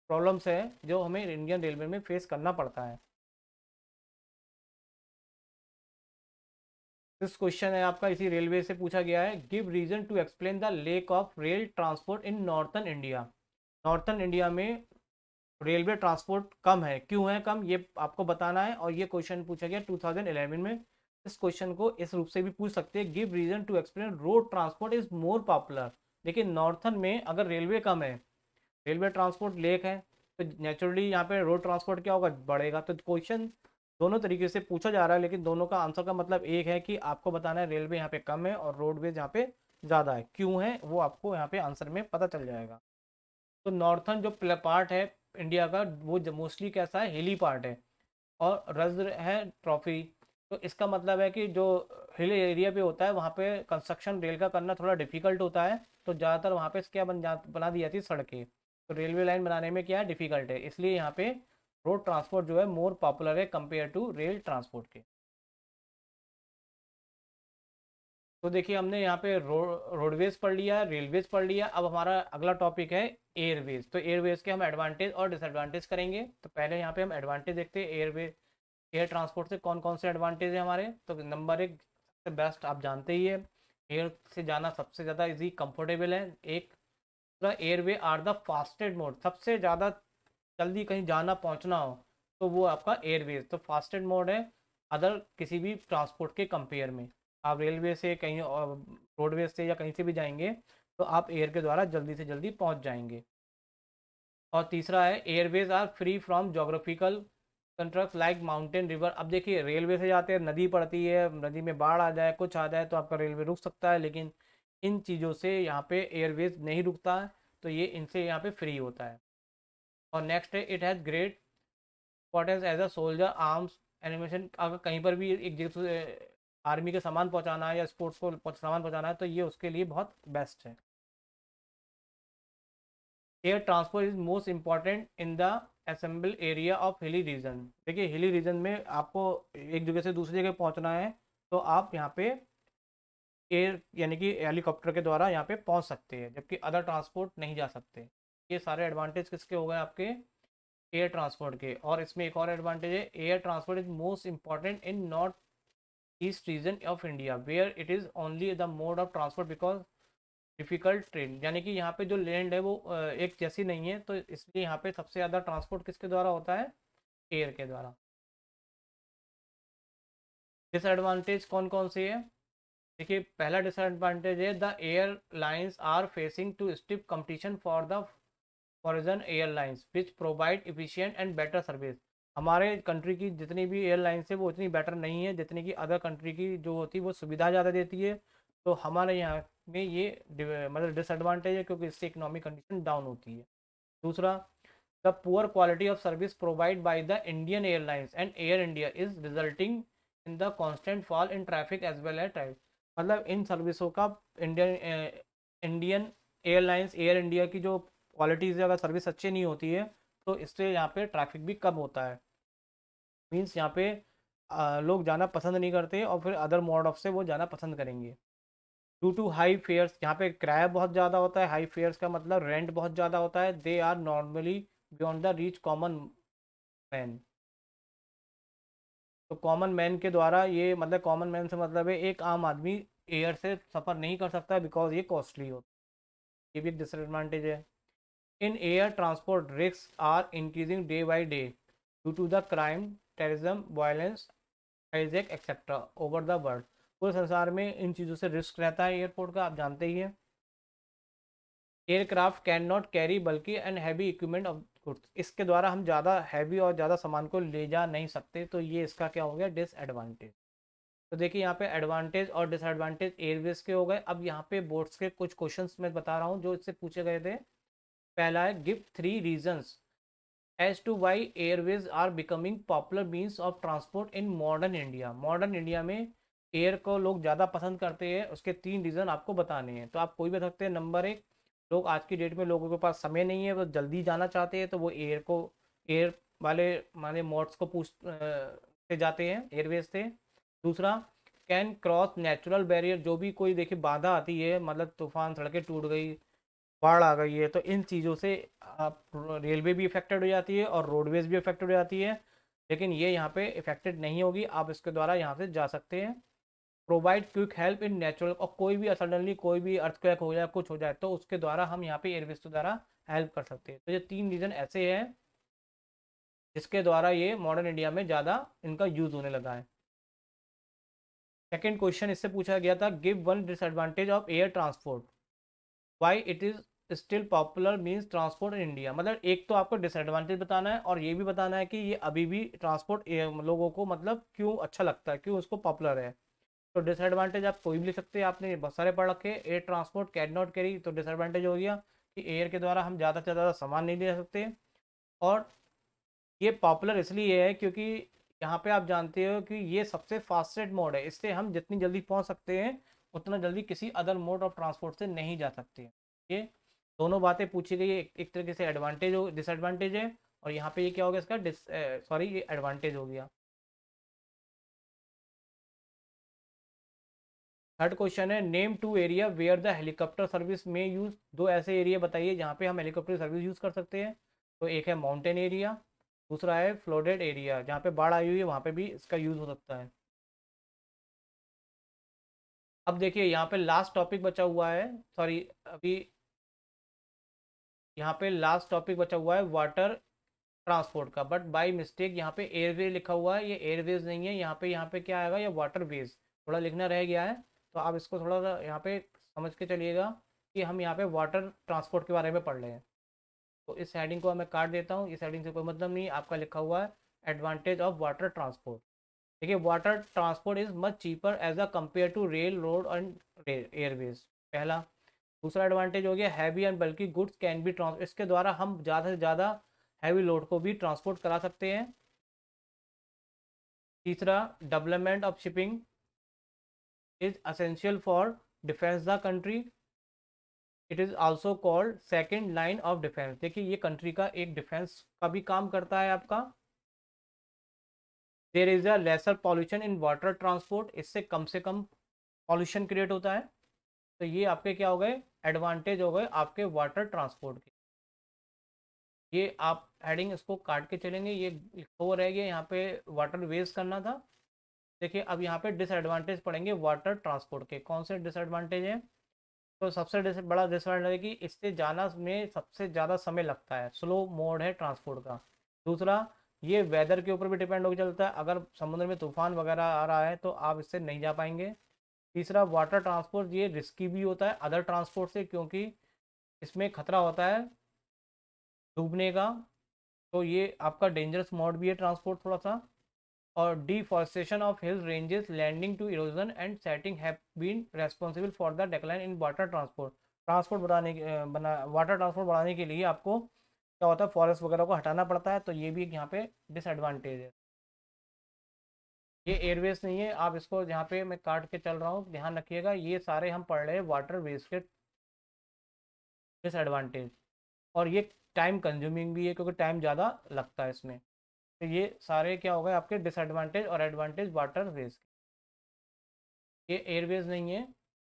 S1: प्रॉब्लम्स है जो हमें इंडियन रेलवे में फेस करना पड़ता है। दिस क्वेश्चन है आपका इसी रेलवे से पूछा गया है, give reason to explain the lack of rail transport in northern India. Northern India में रेलवे ट्रांसपोर्ट कम है, क्यों है कम, ये आपको बताना है। और ये क्वेश्चन पूछा गया 2011 में। इस क्वेश्चन को इस रूप से भी पूछ सकते हैं, give reason to explain road transport is more popular. लेकिन नॉर्थन में अगर रेलवे कम है, रेलवे ट्रांसपोर्ट लेक है, तो नेचुरली यहाँ पे रोड ट्रांसपोर्ट क्या होगा, बढ़ेगा। तो क्वेश्चन दोनों तरीके से पूछा जा रहा है, लेकिन दोनों का आंसर का मतलब एक है कि आपको बताना है रेलवे यहाँ पे कम है और रोडवेज यहाँ पे ज़्यादा है। क्यों है वो आपको यहाँ पे आंसर में पता चल जाएगा। तो नॉर्थन जो पार्ट है इंडिया का, वो मोस्टली कैसा है, हिली पार्ट है, और रज है ट्रॉफी। तो इसका मतलब है कि जो हिल एरिया पे होता है वहाँ पे कंस्ट्रक्शन रेल का करना थोड़ा डिफिकल्ट होता है। तो ज़्यादातर वहाँ पे क्या बना दी जाती है, सड़कें। तो रेलवे लाइन बनाने में क्या है, डिफिकल्ट है, इसलिए यहाँ पे रोड ट्रांसपोर्ट जो है मोर पॉपुलर है कंपेयर टू रेल ट्रांसपोर्ट के। तो देखिए हमने यहाँ पे रोडवेज पढ़ लिया, रेलवेज पढ़ लिया। अब हमारा अगला टॉपिक है एयरवेज। तो एयरवेज के हम एडवांटेज और डिसएडवांटेज करेंगे। तो पहले यहाँ पे हम एडवांटेज देखते हैं, एयर ट्रांसपोर्ट से कौन कौन से एडवांटेज है हमारे। तो नंबर 1, सबसे बेस्ट आप जानते ही है, एयर से जाना सबसे ज़्यादा इजी कंफर्टेबल है। एक, airway are the fastest mode, सबसे ज़्यादा जल्दी कहीं जाना पहुंचना हो तो वो आपका एयरवेज तो फास्टेस्ट मोड है अदर किसी भी ट्रांसपोर्ट के कंपेयर में। आप रेलवे से कहीं रोडवेज से या कहीं से भी जाएंगे तो आप एयर के द्वारा जल्दी से जल्दी पहुंच जाएंगे। और तीसरा है airways are free from geographical construct like mountain river. अब देखिए रेलवे से जाते हैं, नदी पड़ती है, नदी में बाढ़ आ जाए कुछ आ जाए तो आपका रेलवे रुक सकता है, लेकिन इन चीज़ों से यहाँ पे एयरवेज नहीं रुकता है, तो ये इनसे यहाँ पे फ्री होता है। और नेक्स्ट है it has great importance as a soldier arms animation. अगर कहीं पर भी एक जगह से आर्मी के सामान पहुँचाना है या स्पोर्ट्स को सामान पहुँचाना है तो ये उसके लिए बहुत बेस्ट है। Air transport is most important in the assemble area of hilly region. देखिए हिली रीजन में आपको एक जगह से दूसरी जगह पहुंचना है तो आप यहाँ पे एयर यानी कि हेलीकॉप्टर के द्वारा यहाँ पे पहुंच सकते हैं, जबकि अदर ट्रांसपोर्ट नहीं जा सकते। ये सारे एडवांटेज किसके हो गए आपके एयर ट्रांसपोर्ट के। और इसमें एक और एडवांटेज है air transport is most important in north east region of India where it is only the mode of transport because difficult terrain. यानी कि यहाँ पे जो लैंड है वो एक जैसी नहीं है, तो इसलिए यहाँ पे सबसे ज़्यादा ट्रांसपोर्ट किसके द्वारा होता है एयर के द्वारा। डिसएडवांटेज कौन कौन से है? देखिए पहला डिसएडवांटेज है the airlines are facing to stiff competition for the foreign airlines which provide efficient and better service. हमारे कंट्री की जितनी भी एयरलाइंस है वो उतनी बेटर नहीं है जितनी कि अदर कंट्री की जो होती है वो सुविधा ज़्यादा देती है। तो हमारे यहाँ में ये मतलब डिसएडवांटेज है क्योंकि इससे इकोनॉमिक कंडीशन डाउन होती है। दूसरा the poor quality of service provide by the Indian Airlines and Air India is resulting in the constant fall in traffic as well as traffic. मतलब इन सर्विसों का इंडियन एयरलाइंस एयर इंडिया की जो qualities अगर सर्विस अच्छी नहीं होती है तो इससे यहाँ पे ट्रैफिक भी कम होता है। मीन्स यहाँ पे लोग जाना पसंद नहीं करते और फिर अदर मोड ऑफ से वो जाना पसंद करेंगे। ड्यू टू हाई फेयर्स, यहाँ पे किराया बहुत ज़्यादा होता है, हाई फेयर्स का मतलब रेंट बहुत ज़्यादा होता है। They are normally beyond the reach common man. तो कॉमन मैन के द्वारा ये मतलब कॉमन मैन से मतलब है एक आम आदमी एयर से सफ़र नहीं कर सकता बिकॉज ये कॉस्टली होता है। ये भी एक डिसएडवांटेज है। In air transport risk are increasing day by day due to the crime terrorism violence hijack etcetera over the world. पूरे संसार में इन चीज़ों से रिस्क रहता है एयरपोर्ट का, आप जानते ही हैं। एयरक्राफ्ट कैन नॉट कैरी बल्कि and heavy equipment of goods. इसके द्वारा हम ज़्यादा हैवी और ज़्यादा सामान को ले जा नहीं सकते, तो ये इसका क्या हो गया डिसएडवांटेज। तो देखिए यहाँ पे एडवांटेज और डिसएडवांटेज एयरवेज के हो गए। अब यहाँ पे बोर्ड्स के कुछ क्वेश्चंस मैं बता रहा हूँ जो इससे पूछे गए थे। पहला है give 3 reasons as to why airways are becoming popular means of transport in modern India. Modern India में एयर को लोग ज़्यादा पसंद करते हैं, उसके 3 रीज़न आपको बताने हैं। तो आप कोई भी सकते हैं। नंबर 1, लोग आज की डेट में लोगों के पास समय नहीं है, वो जल्दी जाना चाहते हैं तो वो एयर वाले माने मोड्स को पूछ से जाते हैं एयरवेज से। दूसरा कैन क्रॉस नेचुरल बैरियर, जो भी कोई देखिए बाधा आती है मतलब तूफान, सड़कें टूट गई, बाढ़ आ गई है, तो इन चीज़ों से आप रेलवे भी इफेक्टेड हो जाती है और रोडवेज भी इफेक्टेड हो जाती है, लेकिन ये यहाँ पे इफेक्टेड नहीं होगी, आप इसके द्वारा यहाँ से जा सकते हैं। Provide quick help in natural, और कोई भी सडनली कोई भी अर्थक्वेक हो जाए कुछ हो जाए तो उसके द्वारा हम यहाँ पे एयरवेज के द्वारा हेल्प कर सकते हैं। तो ये 3 रीज़न ऐसे हैं जिसके द्वारा ये मॉडर्न इंडिया में ज़्यादा इनका यूज़ होने लगा है। सेकेंड क्वेश्चन इससे पूछा गया था give 1 disadvantage of air transport why it is still popular means transport in India. मतलब एक तो आपको डिसएडवांटेज बताना है और ये भी बताना है कि ये अभी भी ट्रांसपोर्ट लोगों को मतलब क्यों अच्छा लगता है, क्यों उसको पॉपुलर है। तो डिसएडवांटेज आप कोई भी लिख सकते हैं, आपने बहुत सारे पढ़ रखे। Air transport can not carry, तो डिसएडवांटेज हो गया कि एयर के द्वारा हम ज़्यादा से ज़्यादा सामान नहीं ले सकते। और ये पॉपुलर इसलिए है क्योंकि यहाँ पे आप जानते हो कि ये सबसे फास्टेस्ट मोड है, इससे हम जितनी जल्दी पहुँच सकते हैं उतना जल्दी किसी अदर मोड ऑफ ट्रांसपोर्ट से नहीं जा सकते। ये दोनों बातें पूछी गई है, एक तरीके से एडवांटेज हो डिसएडवांटेज है, और यहाँ पे ये क्या हो गया इसका सॉरी ये एडवांटेज हो गया। Third question is name 2 area where the helicopter service में यूज। दो ऐसे एरिया बताइए जहाँ पे हम हेलीकॉप्टर सर्विस यूज़ कर सकते हैं। तो एक है माउंटेन एरिया, दूसरा है फ्लोडेड एरिया, जहाँ पे बाढ़ आई हुई है वहाँ पे भी इसका यूज़ हो सकता है। अब देखिए यहाँ पे लास्ट टॉपिक बचा हुआ है, सॉरी अभी यहाँ पे लास्ट टॉपिक बचा हुआ है वाटर ट्रांसपोर्ट का, बट बाय मिस्टेक यहाँ पे एयरवे लिखा हुआ है, ये एयरवेज नहीं है, यहाँ पे क्या आएगा, ये वाटरवेज थोड़ा लिखना रह गया है। तो आप इसको थोड़ा सा यहाँ पे समझ के चलिएगा कि हम यहाँ पे वाटर ट्रांसपोर्ट के बारे में पढ़ रहे हैं। तो इस हेडिंग को मैं काट देता हूँ, इस हेडिंग से कोई मतलब नहीं, आपका लिखा हुआ है एडवांटेज ऑफ वाटर ट्रांसपोर्ट। देखिए, water transport is much cheaper as a compare to rail, road and airways, पहला। दूसरा एडवांटेज हो गया heavy and bulky goods can be trans, इसके द्वारा हम ज़्यादा से ज़्यादा हैवी लोड को भी ट्रांसपोर्ट करा सकते हैं। तीसरा, development of shipping is essential for defence the country, it is also called second line of defence. देखिए, ये कंट्री का एक डिफेंस का भी काम करता है आपका। There is a lesser pollution in water transport, इससे कम पॉल्यूशन क्रिएट होता है। तो ये आपके क्या हो गए, एडवांटेज हो गए आपके वाटर ट्रांसपोर्ट के। ये आप हेडिंग इसको काट के चलेंगे, ये लिखा हुआ रह गया यहाँ पे, वाटर वेस्ट करना था। देखिए, अब यहाँ पे डिसएडवांटेज पड़ेंगे वाटर ट्रांसपोर्ट के। कौन से डिसएडवांटेज हैं? तो सबसे बड़ा डिसएडवांटेज है कि इससे जाना में सबसे ज़्यादा समय लगता है, स्लो मोड है ट्रांसपोर्ट का। दूसरा, ये वेदर के ऊपर भी डिपेंड होकर चलता है, अगर समुद्र में तूफान वगैरह आ रहा है तो आप इससे नहीं जा पाएंगे। तीसरा, वाटर ट्रांसपोर्ट ये रिस्की भी होता है अदर ट्रांसपोर्ट से, क्योंकि इसमें खतरा होता है डूबने का। तो ये आपका डेंजरस मोड भी है ट्रांसपोर्ट थोड़ा सा। और deforestation of hill ranges, leading to erosion and silting have been responsible for the decline in water transport. Transport water transport बढ़ाने के लिए आपको क्या होता है, फॉरेस्ट वगैरह को हटाना पड़ता है, तो ये भी यहाँ पे डिसएडवांटेज है। ये एयरवेज नहीं है, आप इसको यहाँ पे मैं काट के चल रहा हूँ, ध्यान रखिएगा, ये सारे हम पढ़ रहे हैं वाटर वेज के डिसएडवांटेज। और ये टाइम कंज्यूमिंग भी है, क्योंकि टाइम ज़्यादा लगता है इसमें। तो ये सारे क्या हो गए आपके डिसएडवांटेज और एडवांटेज वाटर वेज के। ये एयरवेज नहीं है,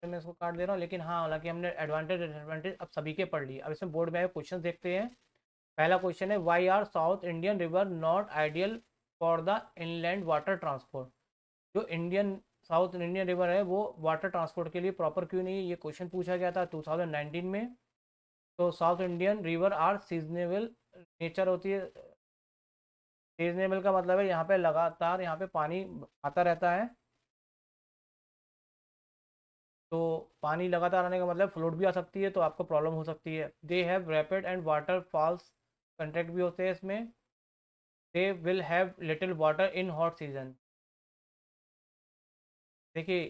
S1: तो मैं इसको काट दे रहा हूँ। लेकिन हाँ, हालांकि हमने एडवांटेज डिसएडवांटेज अब सभी के पढ़ लिए। अब इसमें बोर्ड में आए क्वेश्चन देखते हैं। पहला क्वेश्चन है, why are south Indian river not ideal for the inland water transport. जो इंडियन साउथ इंडियन रिवर है वो वाटर ट्रांसपोर्ट के लिए प्रॉपर क्यों नहीं है, ये क्वेश्चन पूछा गया था 2019 में। तो south Indian river are seasonable nature होती है। सीजनेबल का मतलब है यहाँ पे लगातार यहाँ पे पानी आता रहता है। तो पानी लगातार आने का मतलब फ्लोट भी आ सकती है, तो आपको प्रॉब्लम हो सकती है। They have rapid and water falls contract भी होते हैं इसमें। They will have little water in hot season. देखिए,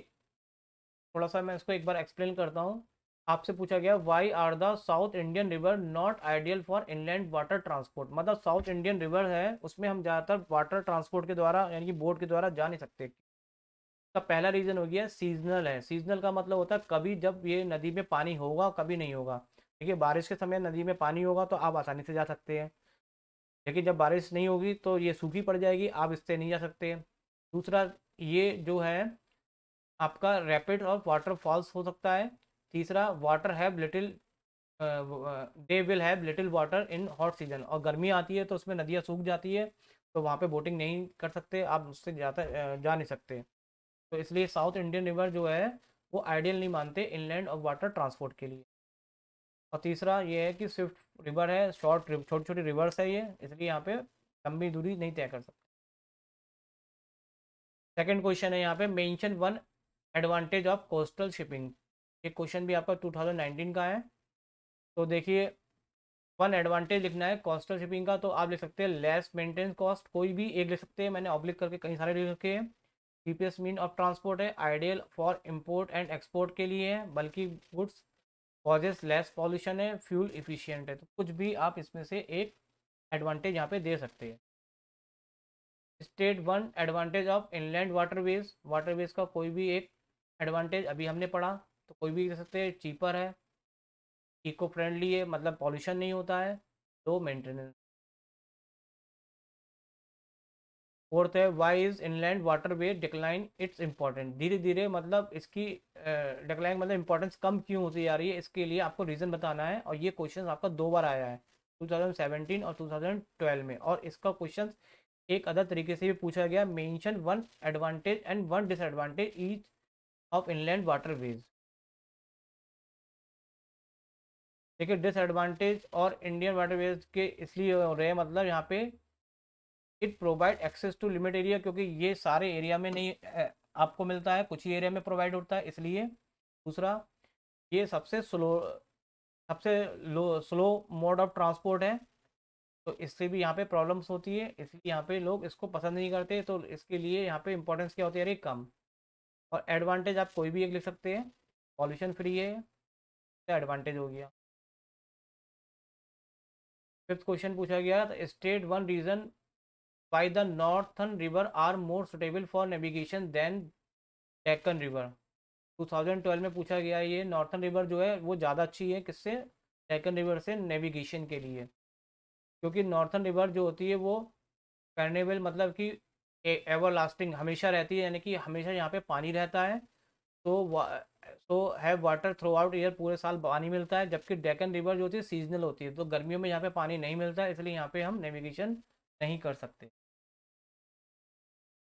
S1: थोड़ा सा मैं इसको एक बार एक्सप्लेन करता हूँ। आपसे पूछा गया, why are the south Indian river not ideal for inland water transport, मतलब साउथ इंडियन रिवर है उसमें हम ज़्यादातर वाटर ट्रांसपोर्ट के द्वारा यानी कि बोट के द्वारा जा नहीं सकते। का पहला रीज़न हो गया सीजनल है। सीजनल का मतलब होता है कभी जब ये नदी में पानी होगा, कभी नहीं होगा। देखिए, बारिश के समय नदी में पानी होगा तो आप आसानी से जा सकते हैं, लेकिन जब बारिश नहीं होगी तो ये सूखी पड़ जाएगी, आप इससे नहीं जा सकते। दूसरा, ये जो है आपका रैपिड और वाटर फॉल्स हो सकता है। तीसरा, water have little they will have little water in hot season, और गर्मी आती है तो उसमें नदियाँ सूख जाती है, तो वहाँ पे बोटिंग नहीं कर सकते आप, उससे जा नहीं सकते। तो इसलिए साउथ इंडियन रिवर जो है वो आइडियल नहीं मानते इनलैंड और वाटर ट्रांसपोर्ट के लिए। और तीसरा ये है कि स्विफ्ट रिवर है, छोटी छोटी रिवर्स है ये, इसलिए यहाँ पे लंबी दूरी नहीं तय कर सकते। सेकंड क्वेश्चन है यहाँ पे, mention one advantage of coastal shipping. ये क्वेश्चन भी आपका 2019 का है। तो देखिए, वन एडवांटेज लिखना है कोस्टल शिपिंग का, तो आप लिख सकते हैं लेस मेंटेनेंस कॉस्ट, कोई भी एक लिख सकते हैं, मैंने ऑब्लिक करके कई सारे लिख रखे हैं। चीपेस्ट मीन ऑफ ट्रांसपोर्ट है, ideal for import and export के लिए है, बल्कि गुड्स कॉजेस लेस पॉल्यूशन है, फ्यूल इफिशियंट है। तो कुछ भी आप इसमें से एक एडवांटेज यहाँ पे दे सकते हैं। State one advantage of inland waterways, waterways का कोई भी एक एडवांटेज अभी हमने पढ़ा, तो कोई भी दे सकते हैं। चीपर है, इको फ्रेंडली है, मतलब पॉल्यूशन नहीं होता है, लो मेंटेनेंस। फोर्थ है, why is inland waterway decline its important, धीरे धीरे मतलब इसकी डिक्लाइन मतलब इंपॉर्टेंस कम क्यों होती जा रही है, इसके लिए आपको रीज़न बताना है। और ये क्वेश्चन आपका दो बार आया है, 2017 और 2012 में। और इसका क्वेश्चन एक अदर तरीके से भी पूछा गया, mention one advantage and one disadvantage each of inland waterways. देखिए डिसएडवांटेज और इंडियन वाटरवेज के इसलिए हो रहे हैं, मतलब यहाँ पे it provide access to limit area, क्योंकि ये सारे एरिया में नहीं आपको मिलता है, कुछ ही एरिया में प्रोवाइड होता है इसलिए। दूसरा, ये सबसे स्लो मोड ऑफ ट्रांसपोर्ट है, तो इससे भी यहाँ पे प्रॉब्लम्स होती है, इसलिए यहाँ पे लोग इसको पसंद नहीं करते, तो इसके लिए यहाँ पे इंपॉर्टेंस क्या होती है, अरे कम। और एडवांटेज आप कोई भी एक लिख सकते हैं, पॉल्यूशन फ्री है, एडवांटेज हो गया। फिफ्थ क्वेश्चन पूछा गया, state one reason why the northern river are more suitable for navigation than Deccan river. 2012 में पूछा गया, ये नॉर्थन रिवर जो है वो ज़्यादा अच्छी है किससे, डेक्कन रिवर से नेविगेशन के लिए, क्योंकि नॉर्थन रिवर जो होती है वो पेरेनेबल मतलब कि एवर लास्टिंग हमेशा रहती है, यानी कि हमेशा यहाँ पे पानी रहता है, तो have water through out year, पूरे साल पानी मिलता है, जबकि डेक्कन रिवर जो होती है सीजनल होती है, तो गर्मियों में यहाँ पे पानी नहीं मिलता है, इसलिए यहाँ पे हम नेविगेशन नहीं कर सकते।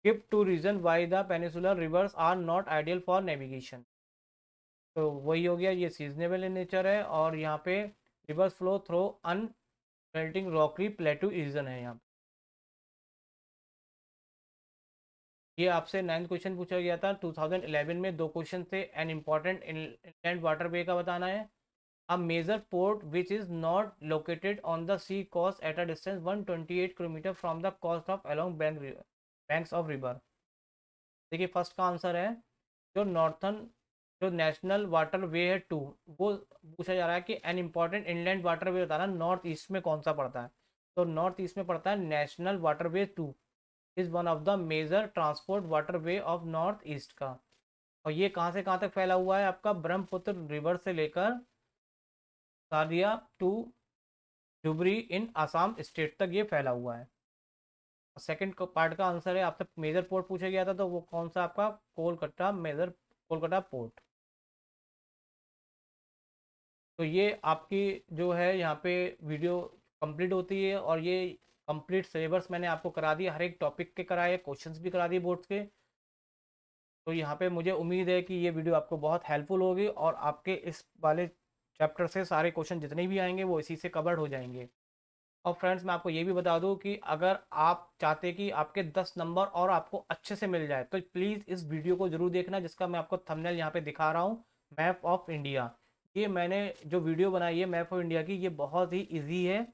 S1: Give two reason why the peninsular rivers are not ideal for navigation. तो वही हो गया, ये सीजनेबल इन नेचर है, और यहाँ पे rivers flow through unmelting rocky plateau region है यहाँ पे। ये आपसे 9th क्वेश्चन पूछा गया था 2011 में, दो क्वेश्चन थे। एन इम्पॉर्टेंट इनलैंड वाटरवे का बताना है। A major port which is not located on the sea coast at a distance 128 km from the coast of along banks of river। देखिए फर्स्ट का आंसर है जो नॉर्थन जो national water way है 2, वो पूछा जा रहा है कि an important inland water way बताना नॉर्थ ईस्ट में कौन सा पड़ता है, तो नॉर्थ ईस्ट में पड़ता है national waterway 2 is one of the major transport waterway of north east का। और ये कहाँ से कहाँ तक फैला हुआ है आपका, ब्रह्मपुत्र रिवर से लेकर Sadiya to Dhubri in Assam state तक ये फैला हुआ है। सेकंड पार्ट का आंसर है, आपसे मेजर पोर्ट पूछा गया था, तो वो कौन सा आपका कोलकाता मेजर कोलकाता पोर्ट। तो ये आपकी जो है यहाँ पे वीडियो कंप्लीट होती है, और ये कंप्लीट सिलेबस मैंने आपको करा दिया, हर एक टॉपिक के कराए, क्वेश्चंस भी करा दिए बोर्ड्स के। तो यहाँ पे मुझे उम्मीद है कि ये वीडियो आपको बहुत हेल्पफुल होगी, और आपके इस वाले चैप्टर से सारे क्वेश्चन जितने भी आएंगे वो इसी से कवर्ड हो जाएंगे। और फ्रेंड्स मैं आपको ये भी बता दूं कि अगर आप चाहते कि आपके 10 नंबर और आपको अच्छे से मिल जाए, तो प्लीज़ इस वीडियो को जरूर देखना, जिसका मैं आपको थंबनेल यहाँ पे दिखा रहा हूँ, मैप ऑफ इंडिया। ये मैंने जो वीडियो बनाई है मैप ऑफ इंडिया की, ये बहुत ही ईजी है,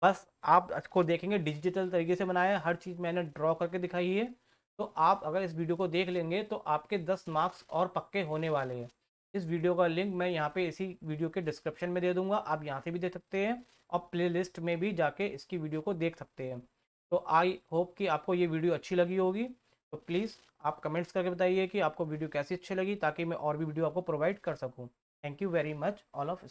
S1: बस आप इसको देखेंगे, डिजिटल तरीके से बनाया है, हर चीज़ मैंने ड्रॉ करके दिखाई है। तो आप अगर इस वीडियो को देख लेंगे तो आपके 10 मार्क्स और पक्के होने वाले हैं। इस वीडियो का लिंक मैं यहाँ पे इसी वीडियो के डिस्क्रिप्शन में दे दूंगा, आप यहाँ से भी देख सकते हैं, और प्लेलिस्ट में भी जाके इसकी वीडियो को देख सकते हैं। तो आई होप कि आपको ये वीडियो अच्छी लगी होगी, तो प्लीज़ आप कमेंट्स करके बताइए कि आपको वीडियो कैसी अच्छी लगी, ताकि मैं और भी वीडियो आपको प्रोवाइड कर सकूँ। Thank you very much all of